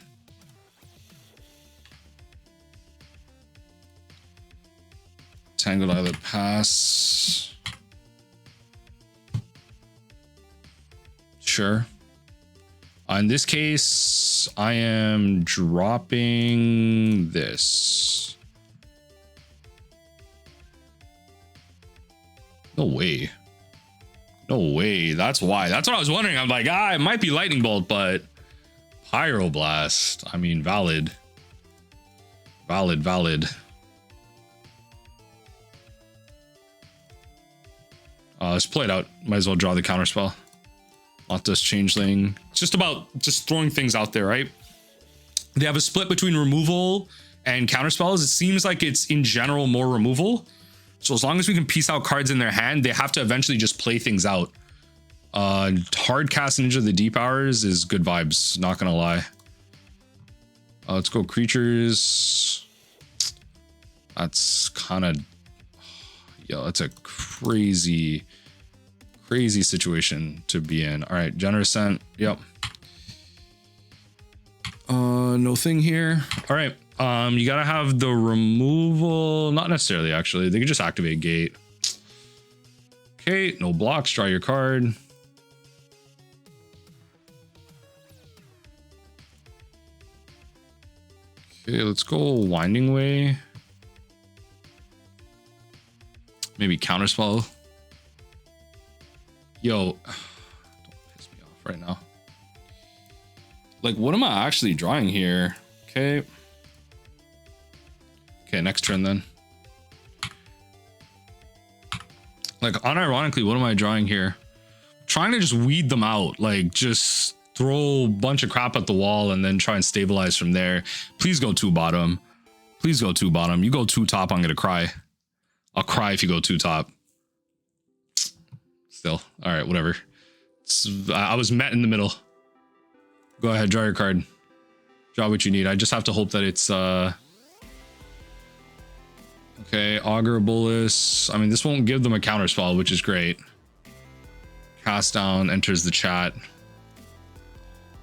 Tangled Islet pass. Sure. In this case, I am dropping this. No way. No way. That's why. That's what I was wondering. I'm like, it might be Lightning Bolt, but Pyroblast. I mean, valid. Valid. Let's play it out. Might as well draw the counterspell. Mothdust Changeling. It's just about just throwing things out there, right? They have a split between removal and counterspells. It seems like it's in general more removal. So as long as we can piece out cards in their hand, they have to eventually just play things out. Hard cast Ninja of the Deep Hours is good vibes, not gonna lie. Let's go creatures. That's kind of, yo, that's a crazy situation to be in. All right, Generous Ent. Yep. No thing here. All right. You gotta have the removal. Not necessarily, actually. They could just activate gate. Okay, no blocks. Draw your card. Okay, let's go Winding Way. Maybe counterspell. Yo, don't piss me off right now. Like, what am I actually drawing here? Okay. Okay, next turn then. Like, unironically, what am I drawing here? Trying to just weed them out. Like, just throw a bunch of crap at the wall and then try and stabilize from there. Please go 2 bottom. Please go 2 bottom. You go 2 top, I'm gonna cry. I'll cry if you go 2 top. Still. All right, whatever. I was met in the middle. Go ahead, draw your card. Draw what you need. I just have to hope that it's okay, Augur Bolus. I mean, this won't give them a counterspell, which is great. Cast down, enters the chat.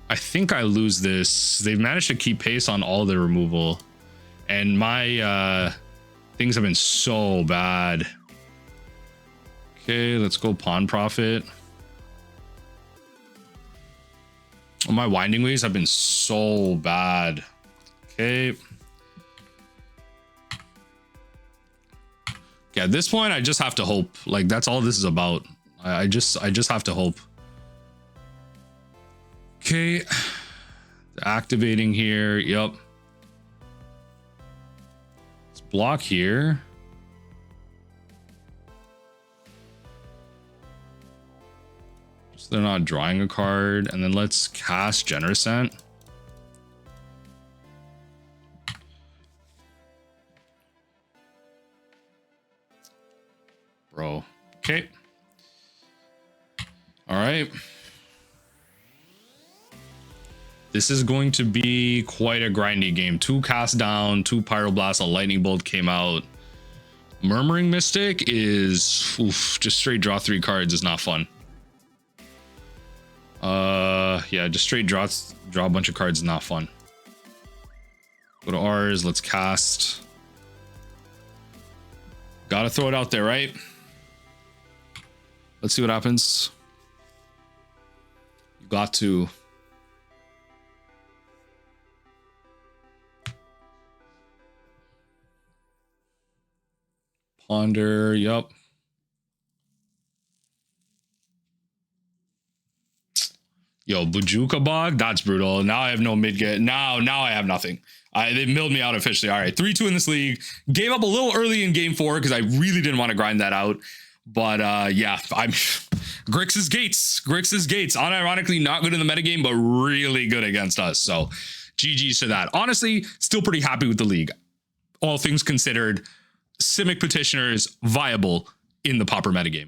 I think I lose this. They've managed to keep pace on all their removal. And my things have been so bad. Okay, let's go Pawn Profit. Oh, my Winding Ways have been so bad. Okay. Okay, at this point, I just have to hope. Like, that's all this is about. I just have to hope. Okay. Activating here. Yep. Let's block here. So they're not drawing a card. And then let's cast Generous Ent. Bro. Okay. All right. This is going to be quite a grindy game. 2 cast down, 2 Pyroblast, a Lightning Bolt came out. Murmuring Mystic is just straight draw 3 cards is not fun. Yeah, just straight draw a bunch of cards is not fun. Go to ours, let's cast. Gotta throw it out there, right? Let's see what happens. You got to. Ponder, yup. Yo, Bujuka Bog, that's brutal. Now I have no mid-get. Now I have nothing. They milled me out officially. All right, 3-2 in this league. Gave up a little early in game 4 because I really didn't want to grind that out. But yeah, I'm Grixis Gates. Grixis Gates. Unironically not good in the metagame, but really good against us. So GG's to that. Honestly, still pretty happy with the league. All things considered, Simic Petitioners viable in the Pauper metagame.